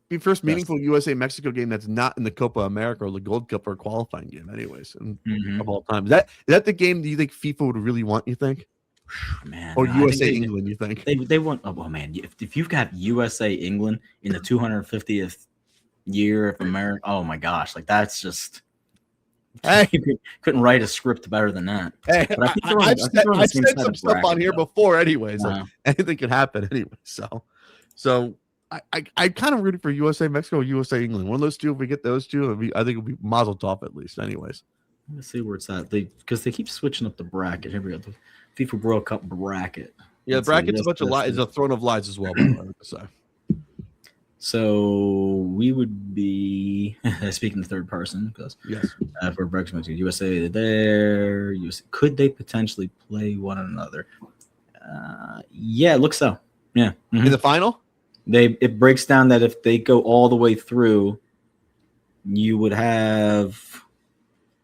Be first meaningful USA Mexico game that's not in the Copa America or the Gold Cup or qualifying game, anyways, of all time. Is that the game do you think FIFA would really want, you think? Man, Or no, I think USA England, you think? They want. Oh well, man. If you've got USA England in the 250th year of America, oh my gosh, like that's just. Hey. You couldn't write a script better than that. Hey, But I think they're I've on the said same side some of stuff on bracket, here though. before, anyways. Like, Uh-huh. anything could happen, anyway. So I kind of rooted for USA Mexico, USA England. One of those two, if we get those two, I think it'll be Mazel Tov at least, anyways. Let's see where it's at. Because they keep switching up the bracket. Here we go. The FIFA World Cup bracket. Yeah, the Let's see. bracket's a Yes, bunch of yes, lies. It's yes. a throne of lies as well. By the way, I have to say. So we would be speaking the third person because Yes. for Brexit, USA there. USA, could they potentially play one another? Yeah, it looks so. Yeah, mhm. In the final? It breaks down that if they go all the way through, you would have.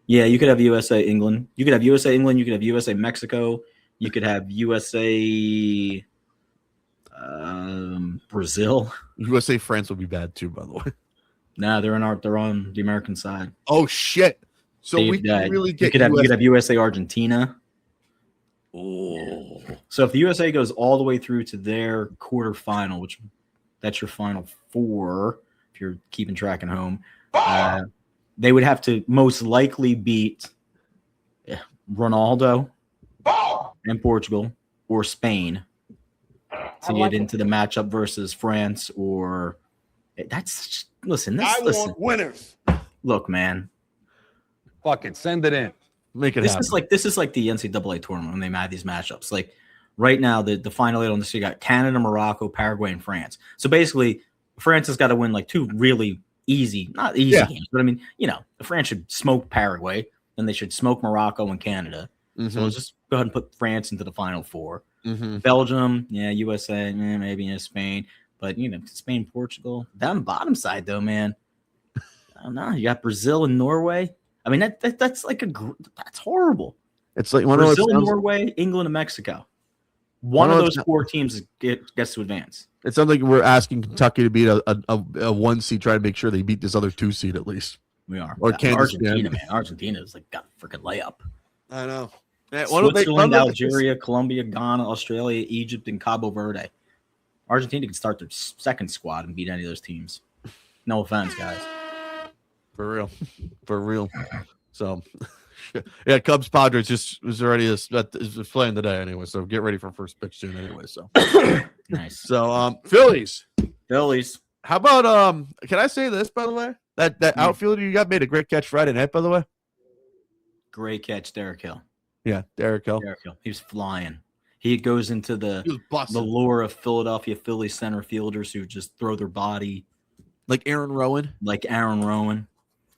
Yeah, you could have USA England. You could have USA England. You could have USA Mexico. You could have USA Brazil. USA France would be bad too, by the way. Nah, they're on the American side. Oh shit! So They- we can really you get could have US USA Argentina. Oh, So if the USA goes all the way through to their quarterfinal, which that's your final four, if you're keeping track at home, they would have to most likely beat Ronaldo and Portugal or Spain to get into the matchup versus France or that's listen. winners. Look, man. Fuck it. Send it in. make it This happen. is like the NCAA tournament when they had these matchups. Like right now, the final eight on this, you got Canada, Morocco, Paraguay, and France. So basically, France has got to win like two really easy, not easy games, but I mean, France should smoke Paraguay, then they should smoke Morocco and Canada. So let's just go ahead and put France into the final four. Belgium, yeah, USA, maybe Spain, but Spain, Portugal. Down the bottom side though, man, I don't know. You got Brazil and Norway. I mean, that's like that's horrible. It's like Brazil, Norway, England, and Mexico. One of those four teams gets to advance. It sounds like we're asking Kentucky to beat a 1 seed, try to make sure they beat this other 2 seed at least. We are. Or Kansas, Argentina, man. Argentina is like got a freaking layup. I know. Switzerland, Algeria, Colombia, Ghana, Australia, Egypt, and Cabo Verde. Argentina can start their second squad and beat any of those teams. No offense, guys. For real. So, yeah, Cubs Padres is already is playing today anyway. So get ready for first pitch soon anyway. So Nice. so Phillies. Phillies. How about Can I say this by the way? That outfielder you got made a great catch Friday night. By the way. Great catch, Derek Hill. Yeah, Derek Hill. Derek Hill. He was flying. He goes into He was the busting lure of Philadelphia Phillies center fielders who just throw their body like Aaron Rowan. like Aaron Rowan.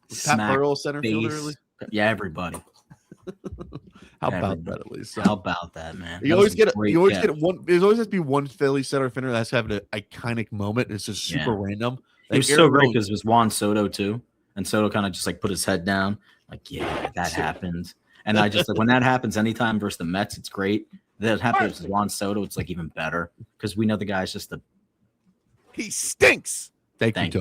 Was Pat smack Burrell center fielder. face. Really? Yeah, everybody. How about Everybody. that at least? So, How about that, man? you That always was a get great you always catch. get one. There's always has to be one Philly center fielder that's having an iconic moment. It's just super random. It was Aaron so great Rowan- because it was Juan Soto too, and Soto kind of just like put his head down, like yeah, that happened. And I just like when that happens anytime versus the Mets, it's great. That happens versus Juan Soto, it's like even better because we know the guy's just a. He stinks. Thank you, Thank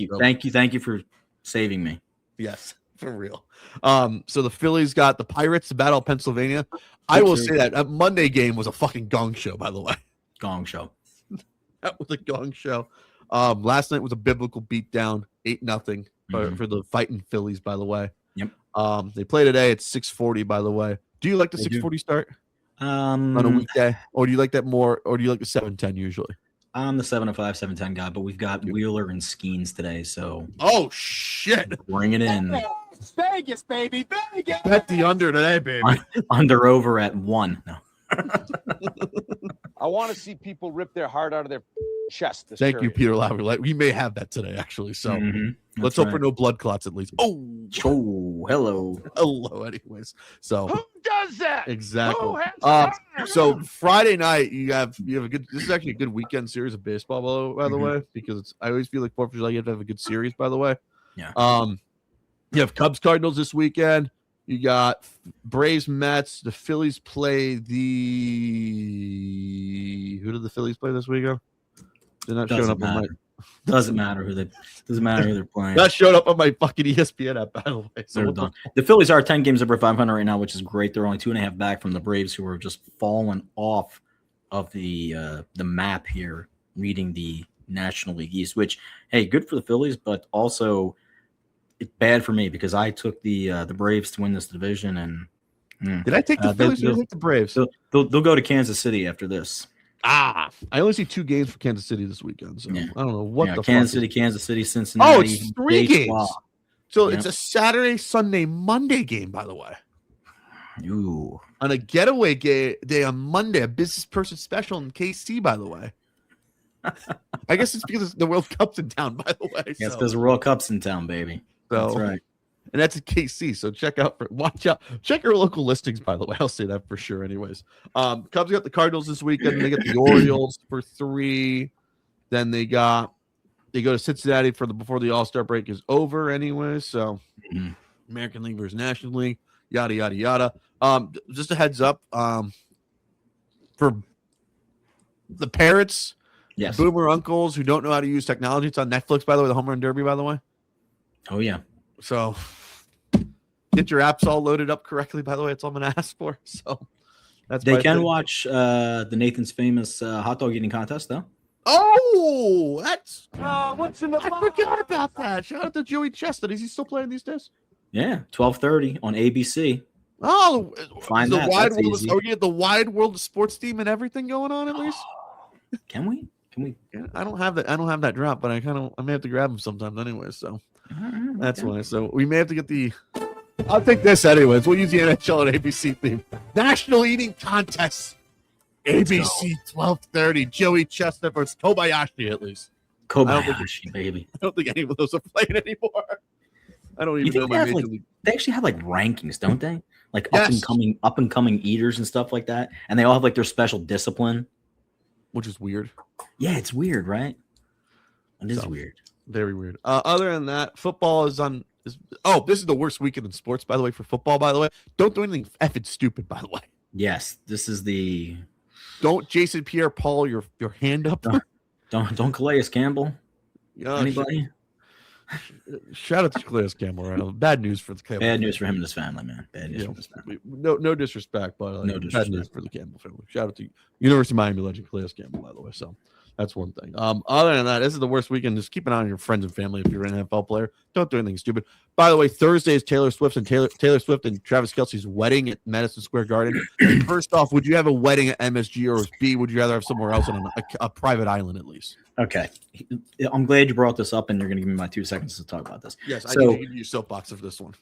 you. Tobin. Thank you for saving me. Yes, for real. So the Phillies got the Pirates to battle Pennsylvania. I will say that Monday game was a fucking gong show, by the way. Gong show. That was a gong show. Last night was a biblical beatdown, 8-0 for the fighting Phillies, by the way. Yep. They play today at 6:40, by the way. Do you like the They do. 6:40 start on a weekday? Or do you like that more, or do you like the 7:10 usually? I'm the 705, 710 guy, but we've got Wheeler and Skeens today, so Oh shit. bring it in. Vegas, baby, Vegas. Bet the under today, baby. Under over at 1. No. I want to see people rip their heart out of their chest. This Thank you, period. Peter Lowry. We may have that today, actually. So Mhm. let's That's hope for right. no blood clots at least. Oh, Oh, hello. hello. Anyways, so Who does that? exactly. Who has time? So Friday night you have a good. This is actually a good weekend series of baseball, by the Mhm. way, because I always feel like 4th of July you have to have a good series. By the way, Yeah. You have Cubs Cardinals this weekend. You got Braves Mets. The Phillies play the. Who did the Phillies play this weekend? They're not showing Doesn't up on my. matter. Doesn't matter who they're playing. Not showing up on my fucking ESPN app, by the way. So They're what the done. The Phillies are 10 games over 500 right now, which is great. They're only 2.5 back from the Braves, who are just fallen off of the map here, leading the National League East. Which, hey, good for the Phillies, but also it's bad for me because I took the Braves to win this division, and Did I take the Phillies or did I take the Braves? they'll go to Kansas City after this. I only see 2 games for Kansas City this weekend, so Yeah. I don't know what the Kansas fuck. City, Kansas City, Cincinnati. Oh, it's 3 Day games. Schwab. So Yeah. it's a Saturday, Sunday, Monday game, by the way. Ooh. On a getaway day on Monday, a business person special in KC, by the way. I guess it's because the World Cup's in town, by the way. Yes, so- because the World Cup's in town, baby. That's so- right. And that's at KC. So watch out. Check your local listings, by the way. I'll say that for sure. Anyways. Cubs got the Cardinals this weekend. They get the Orioles for 3. Then they go to Cincinnati before the All-Star break is over anyway. So Mhm. American League versus National League, yada yada yada. Just a heads up. For the parrots, Yes. boomer uncles who don't know how to use technology. It's on Netflix, by the way, the Home Run Derby, by the way. Oh yeah. So get your apps all loaded up correctly, by the way. That's all I'm going to ask for. So that's They my can thing. watch the Nathan's Famous hot dog eating contest, though. Oh, that's. What's in the I forgot about that. Shout out to Joey Chestnut. Is he still playing these days? Yeah, 12:30 on ABC. Oh, Find the that. wide That's world. easy. Are we get the wide world of sports team and everything going on at least? Can we? Yeah, I don't have that. I don't have that drop, but I may have to grab them sometimes anyway. So that's why. So we may have to get the. I'll take this anyways. We'll use the NHL and ABC theme. National Eating Contest. ABC 12:30. Joey Chestnut versus Kobayashi at least. Kobayashi, baby. I don't think any of those are playing anymore. I don't You even know think my they have, major like, league. They actually have like rankings, don't they? Like Yes. up and coming eaters and stuff like that, and they all have like their special discipline. Which is weird. Yeah, it's weird, right? It is So. weird. Very weird. Other than that, football is on. This is the worst weekend in sports, by the way, for football. By the way, don't do anything effing stupid. By the way, Yes, this is the don't Jason Pierre-Paul your hand up. don't Calais Campbell. Yeah, Anybody? Shout out to Calais Campbell. Right, bad news for the Campbell. Bad news for him and his family, man. Bad news Yeah. for his family. No disrespect, but No bad disrespect. news for the Campbell family. Shout out to University of Miami legend Calais Campbell, by the way. So that's one thing. Other than that, this is the worst weekend. Just keep an eye on your friends and family if you're an NFL player. Don't do anything stupid. By the way, Thursday is Taylor Swift and Travis Kelce's wedding at Madison Square Garden. First off, would you have a wedding at MSG, or B, would you rather have somewhere else on a private island at least? Okay, I'm glad you brought this up, and you're going to give me my 2 seconds to talk about this. Yes, I So- need to give you a soapbox for this one.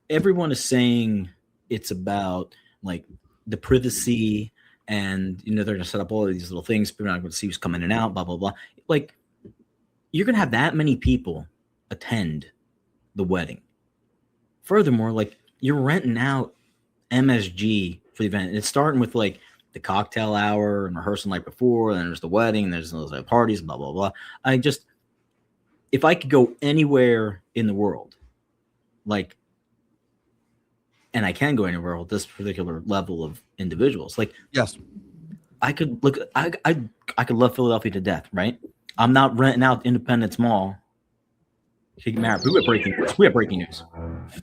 Everyone is saying it's about like the privacy, and they're going to set up all of these little things. People are not going to see who's coming in and out. Blah blah blah. Like you're going to have that many people attend the wedding. Furthermore, like you're renting out MSG for the event. It's starting with like the cocktail hour and rehearsing like before, and then there's the wedding, and there's those parties, blah blah blah. If I could go anywhere in the world, like, and I can go anywhere with this particular level of individuals, like Yes, I could look, I could love Philadelphia to death, right? I'm not renting out Independence Mall. We have breaking news.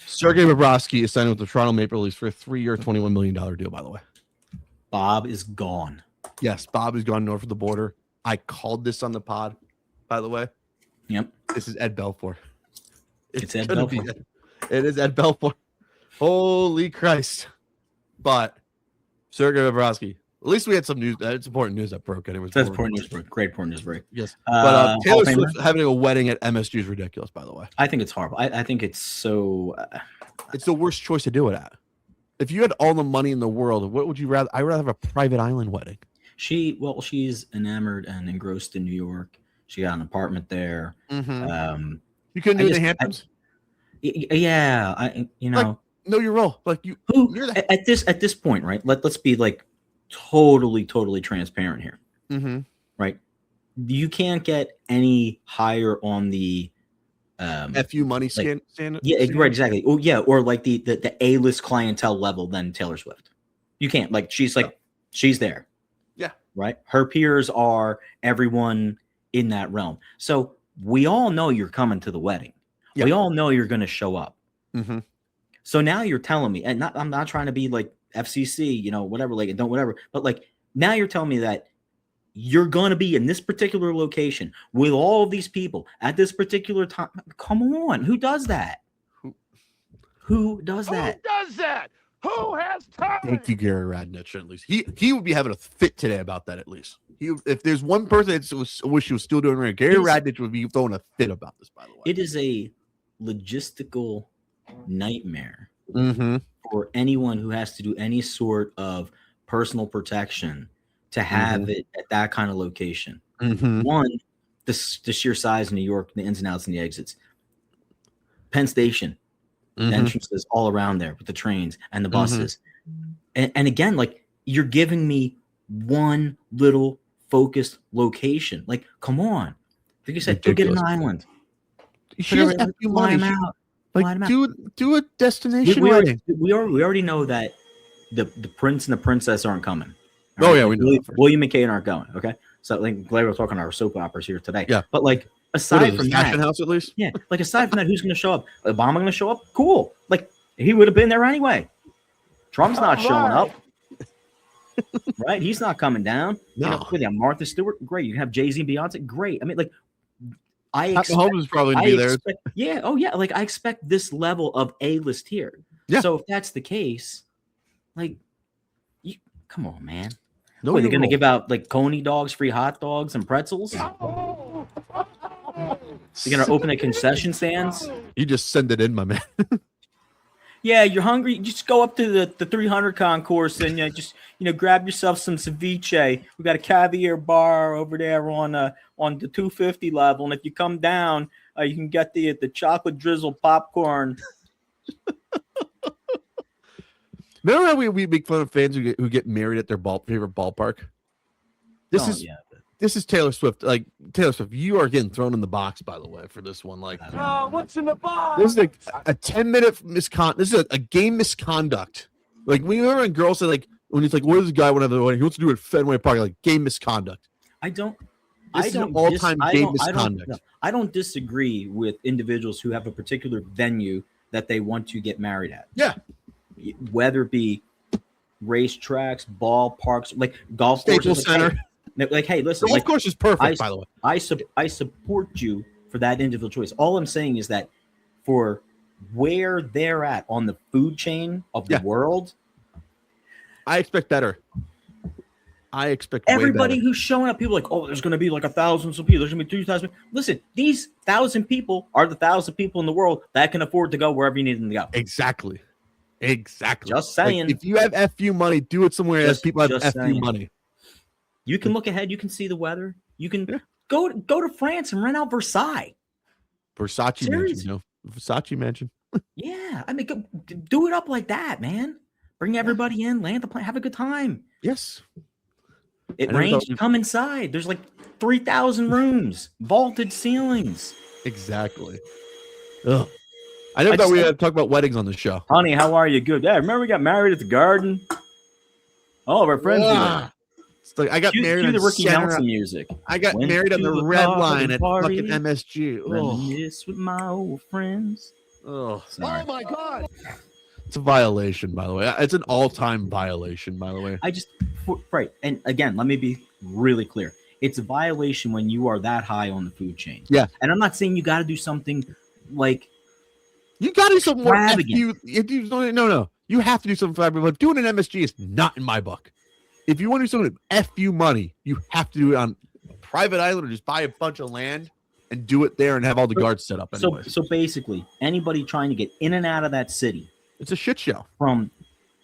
Sergei Bobrovsky is signing with the Toronto Maple Leafs for a 3-year, $21 million deal. By the way. Bob is gone. Yes, Bob has gone north of the border. I called this on the pod, by the way. Yep. This is Ed Belfour. It's Ed gonna be Belfour. It is Ed Belfour. Holy Christ. But Sergei Bobrovsky, at least we had some news. It's important news that broke. And it was That's important news break. Great important news break. Yes. Hall But Taylor of Famer? Swift having a wedding at MSG is ridiculous, by the way. I think it's horrible. I think it's so. It's the worst choice to do it at. If you had all the money in the world, what would you rather? I'd rather have a private island wedding. She's enamored and engrossed in New York. She got an apartment there. Mm-hmm. You couldn't I do the just- Hamptons. Yeah, Know your role. Like you're the. at this point, right? Let's be like totally transparent here, Mm-hmm. right? You can't get any higher on the FU money like- stand. yeah, right, exactly. Oh yeah, or like the A-list clientele level than Taylor Swift. You can't, like, she's there. Yeah. Right. Her peers are everyone in that realm. So we all know you're coming to the wedding. Yeah. We all know you're going to show up. Mm-hmm. So now you're telling me, and I'm not trying to be like FCC, whatever, like don't whatever, but like now you're telling me that you're going to be in this particular location with all of these people at this particular time. Come on, who does that? Who does that? Who does that? Who has time? Thank you, Gary Radnich. At least he would be having a fit today about that. At least if there's one person that wish he was still doing it, Gary Radnich would be throwing a fit about this. By the way, It is a logistical nightmare Mm-hmm. for anyone who has to do any sort of personal protection to have it at that kind of location. Mm-hmm. One, the sheer size of New York, the ins and outs and the exits. Penn Station, the entrances all around there with the trains and the buses. And again, like, you're giving me one little focused location. Like, come on. Like you said, go get an Ridiculous. island. She has FU Fly money. them out. Fly 'em Like out. do a destination we wedding. already know that the prince and the princess aren't coming. Oh, All yeah, we know that for William and Kate aren't going. Okay, so like glad we're talking our soap operas here today. Yeah. but like What aside is from it, Fashion that, House at least? yeah, like aside from that, who's going to show up? Obama going to show up? Cool. Like he would have been there anyway. Trump's not showing up. Right? He's not coming down. No. With Martha Stewart, great. You have Jay-Z and Beyonce, great. I mean, like I Pat expect, Mahomes is probably gonna be there. yeah, oh yeah, like I expect this level of A-list here. Yeah. So if that's the case, like, you come on, man. No, What, they're you're gonna wrong. give out like coney dogs, free hot dogs, and pretzels? They're gonna open the concession stands. You just send it in, my man. Yeah, you're hungry. You just go up to the 300 concourse and just grab yourself some ceviche. We got a caviar bar over there on the 250 level, and if you come down, you can get the chocolate drizzle popcorn. Remember how we make fun of fans who get married at their favorite ballpark? This is Taylor Swift. Like Taylor Swift, you are getting thrown in the box, by the way, for this one. Like What's in the box? this is a 10-minute This is a game misconduct. Like we remember when girls say like when it's like, what does the guy want to do? He wants to do it at Fenway Park, like game misconduct. This is an all-time game misconduct. I don't disagree with individuals who have a particular venue that they want to get married at. Yeah. Whether it be racetracks, ballparks, like golf Staples courses. Center. Like, hey, listen, Golf like, course is perfect, by the way. I support you for that individual choice. All I'm saying is that for where they're at on the food chain of the Yeah. world, I expect better. I expect everybody way better. who's showing up, people are like, oh, there's going to be like 1,000 people. There's going to be 2,000. Listen, these 1,000 people are the 1,000 people in the world that can afford to go wherever you need them to go. Exactly. Just Like, saying. if you have FU money, do it somewhere as people have just FU saying. money. You can look ahead. You can see the weather. You can Yeah. go to France and rent out Versailles. Versace Seriously. mansion, Versace mansion. Yeah, I mean, do it up like that, man. Bring everybody in, land the plane, have a good time. Yes. It I never rains, thought- come inside. There's like 3,000 rooms, vaulted ceilings. Exactly. Ugh. I never I thought just- we had to talk about weddings on the show. Honey, how are you? Good. Yeah, remember we got married at the garden? All of our friends do that. It's like I got married Cue on the Ricky Santa- Nelson music. I got Went married on to the a red garden line at party. fucking MSG. Oh, Reminisce with my old friends. Sorry. Oh my God! it's a violation, by the way. It's an all-time violation, by the way. Right. And again, let me be really clear. It's a violation when you are that high on the food chain. Yeah. And I'm not saying you got to do something like, You got to do something more. Extravagant. No. You have to do something for everyone. Doing an MSG is not in my book. If you want to do something FU money, you have to do it on a private island or just buy a bunch of land and do it there and have all the guards set up. Anyways. so basically, anybody trying to get in and out of that city It's a shit show. from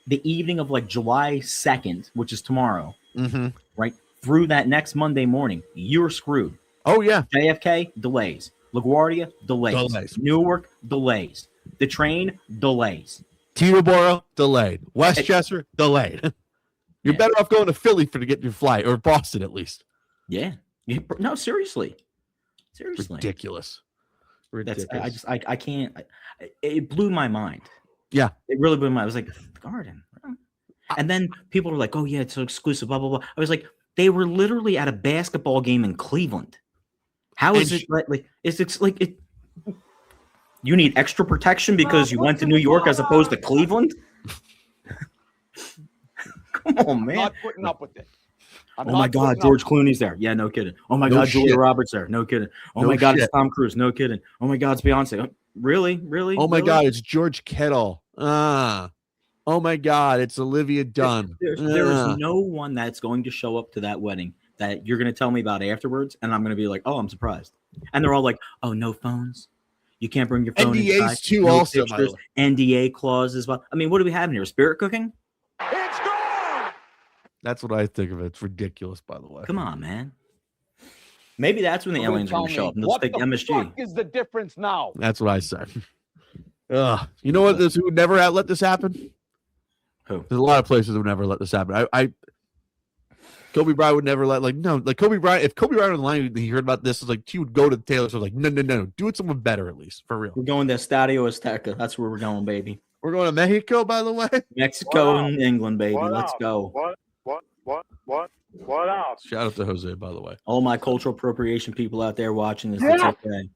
the evening of like July 2nd, which is tomorrow, Mm-hmm. right? Through that next Monday morning, you're screwed. Oh yeah. JFK, delays. LaGuardia, delays. Delays. Newark, delays. The train, delays. Teterboro, delayed. Westchester, delayed. You're Yeah. better off going to Philly to get your flight, or Boston at least. Yeah. No, seriously. Seriously. Ridiculous. That's Ridiculous. I can't. It blew my mind. Yeah. It really blew my mind. I was like, the Garden. And then people were like, oh, yeah, it's so exclusive, blah, blah, blah. I was like, they were literally at a basketball game in Cleveland. How is And it like it's like it? You need extra protection because you went to New York as opposed to Cleveland? Come on, I'm man. not putting up with it. I'm Oh my not God, putting up George Clooney's there. Yeah, no kidding. Oh my No God, Julia shit. Roberts there. No kidding. Oh No my God, shit. it's Tom Cruise. No kidding. Oh my God, it's Beyonce. Really? Really? Oh my Really? God, it's George Kittle. Oh my God, it's Olivia Dunn. There is no one that's going to show up to that wedding that you're going to tell me about afterwards, and I'm going to be like, oh, I'm surprised. And they're all like, oh, no phones. You can't bring your phone NDAs inside. too, No also, by the pictures. NDA clauses. Well, I mean, what do we have in here? Spirit cooking? It's gone. That's what I think of it. It's ridiculous, by the way. Come on, man. Maybe that's when the You're aliens are going to tell show me, up and they'll what take the MSG. fuck is the difference now? That's what I said. You know what? This who would never let this happen? Who? There's a lot of places that would never let this happen. Kobe Bryant would never let Kobe Bryant. If Kobe Bryant was lying, he heard about this, it's like he would go to the Taylor Swift like, no, do it someone better at least for real. We're going to Estadio Azteca. That's where we're going, baby. We're going to Mexico, by the way. Mexico Wow. and England, baby. What Let's else? go. What else? Shout out to Jose, by the way. All my cultural appropriation people out there watching this, it's okay.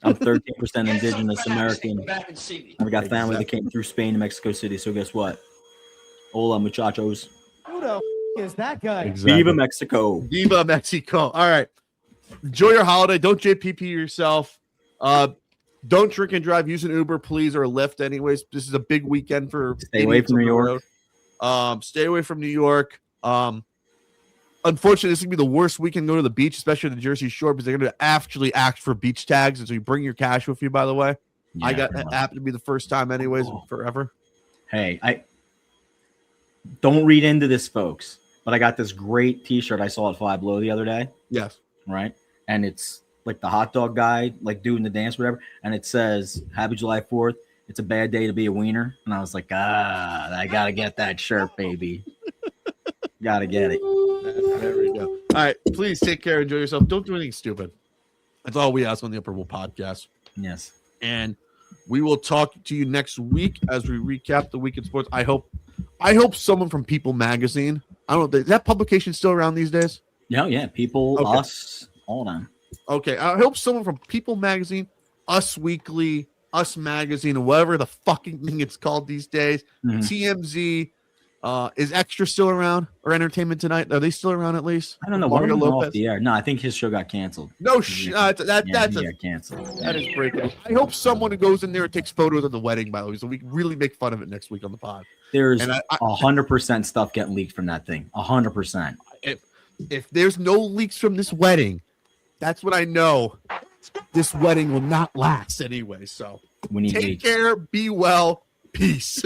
I'm 13% indigenous American. I've got family that came through Spain to Mexico City. So guess what? Hola, muchachos. Who the is that guy? Exactly. Viva Mexico. Viva Mexico. All right. Enjoy your holiday. Don't JPP yourself. Don't drink and drive. Use an Uber, please, or a Lyft. Anyways, this is a big weekend for Stay away idiots from on New the York. road. Stay away from New York. Unfortunately, this is gonna be the worst weekend to go to the beach, especially the Jersey Shore, because they're gonna actually ask for beach tags, and so you bring your cash with you. By the way, Yeah, I got pretty much. happened to be the first time, anyways, Oh. forever. Hey, I don't read into this, folks, but I got this great T-shirt I saw at Five Below the other day, Yes. right? And it's like the hot dog guy, like doing the dance, whatever. And it says, "Happy July 4th. It's a bad day to be a wiener." And I was like, I gotta get that shirt, baby. Gotta get it. There we go. All right, please take care. Enjoy yourself. Don't do anything stupid. That's all we ask on the Upper Bowl podcast. Yes. And we will talk to you next week as we recap the week in sports. I hope someone from People Magazine. I don't know. Is that publication still around these days? Yeah. People, Okay. us, all them. Okay. I hope someone from People Magazine, Us Weekly, Us Magazine, whatever the fucking thing it's called these days, Mhm. TMZ, is Extra still around, or Entertainment Tonight? Are they still around at least? I don't know. Mario One of them off Lopez. the air. No, I think his show got canceled. No, Yeah, that's he a got canceled. That is breaking. I hope someone who goes in there and takes photos of the wedding, by the way, so we can really make fun of it next week on the pod. There's And 100% stuff getting leaked from that thing. 100%. if there's no leaks from this wedding, that's when I know this wedding will not last anyway. So We need take leaks. care, be well, peace.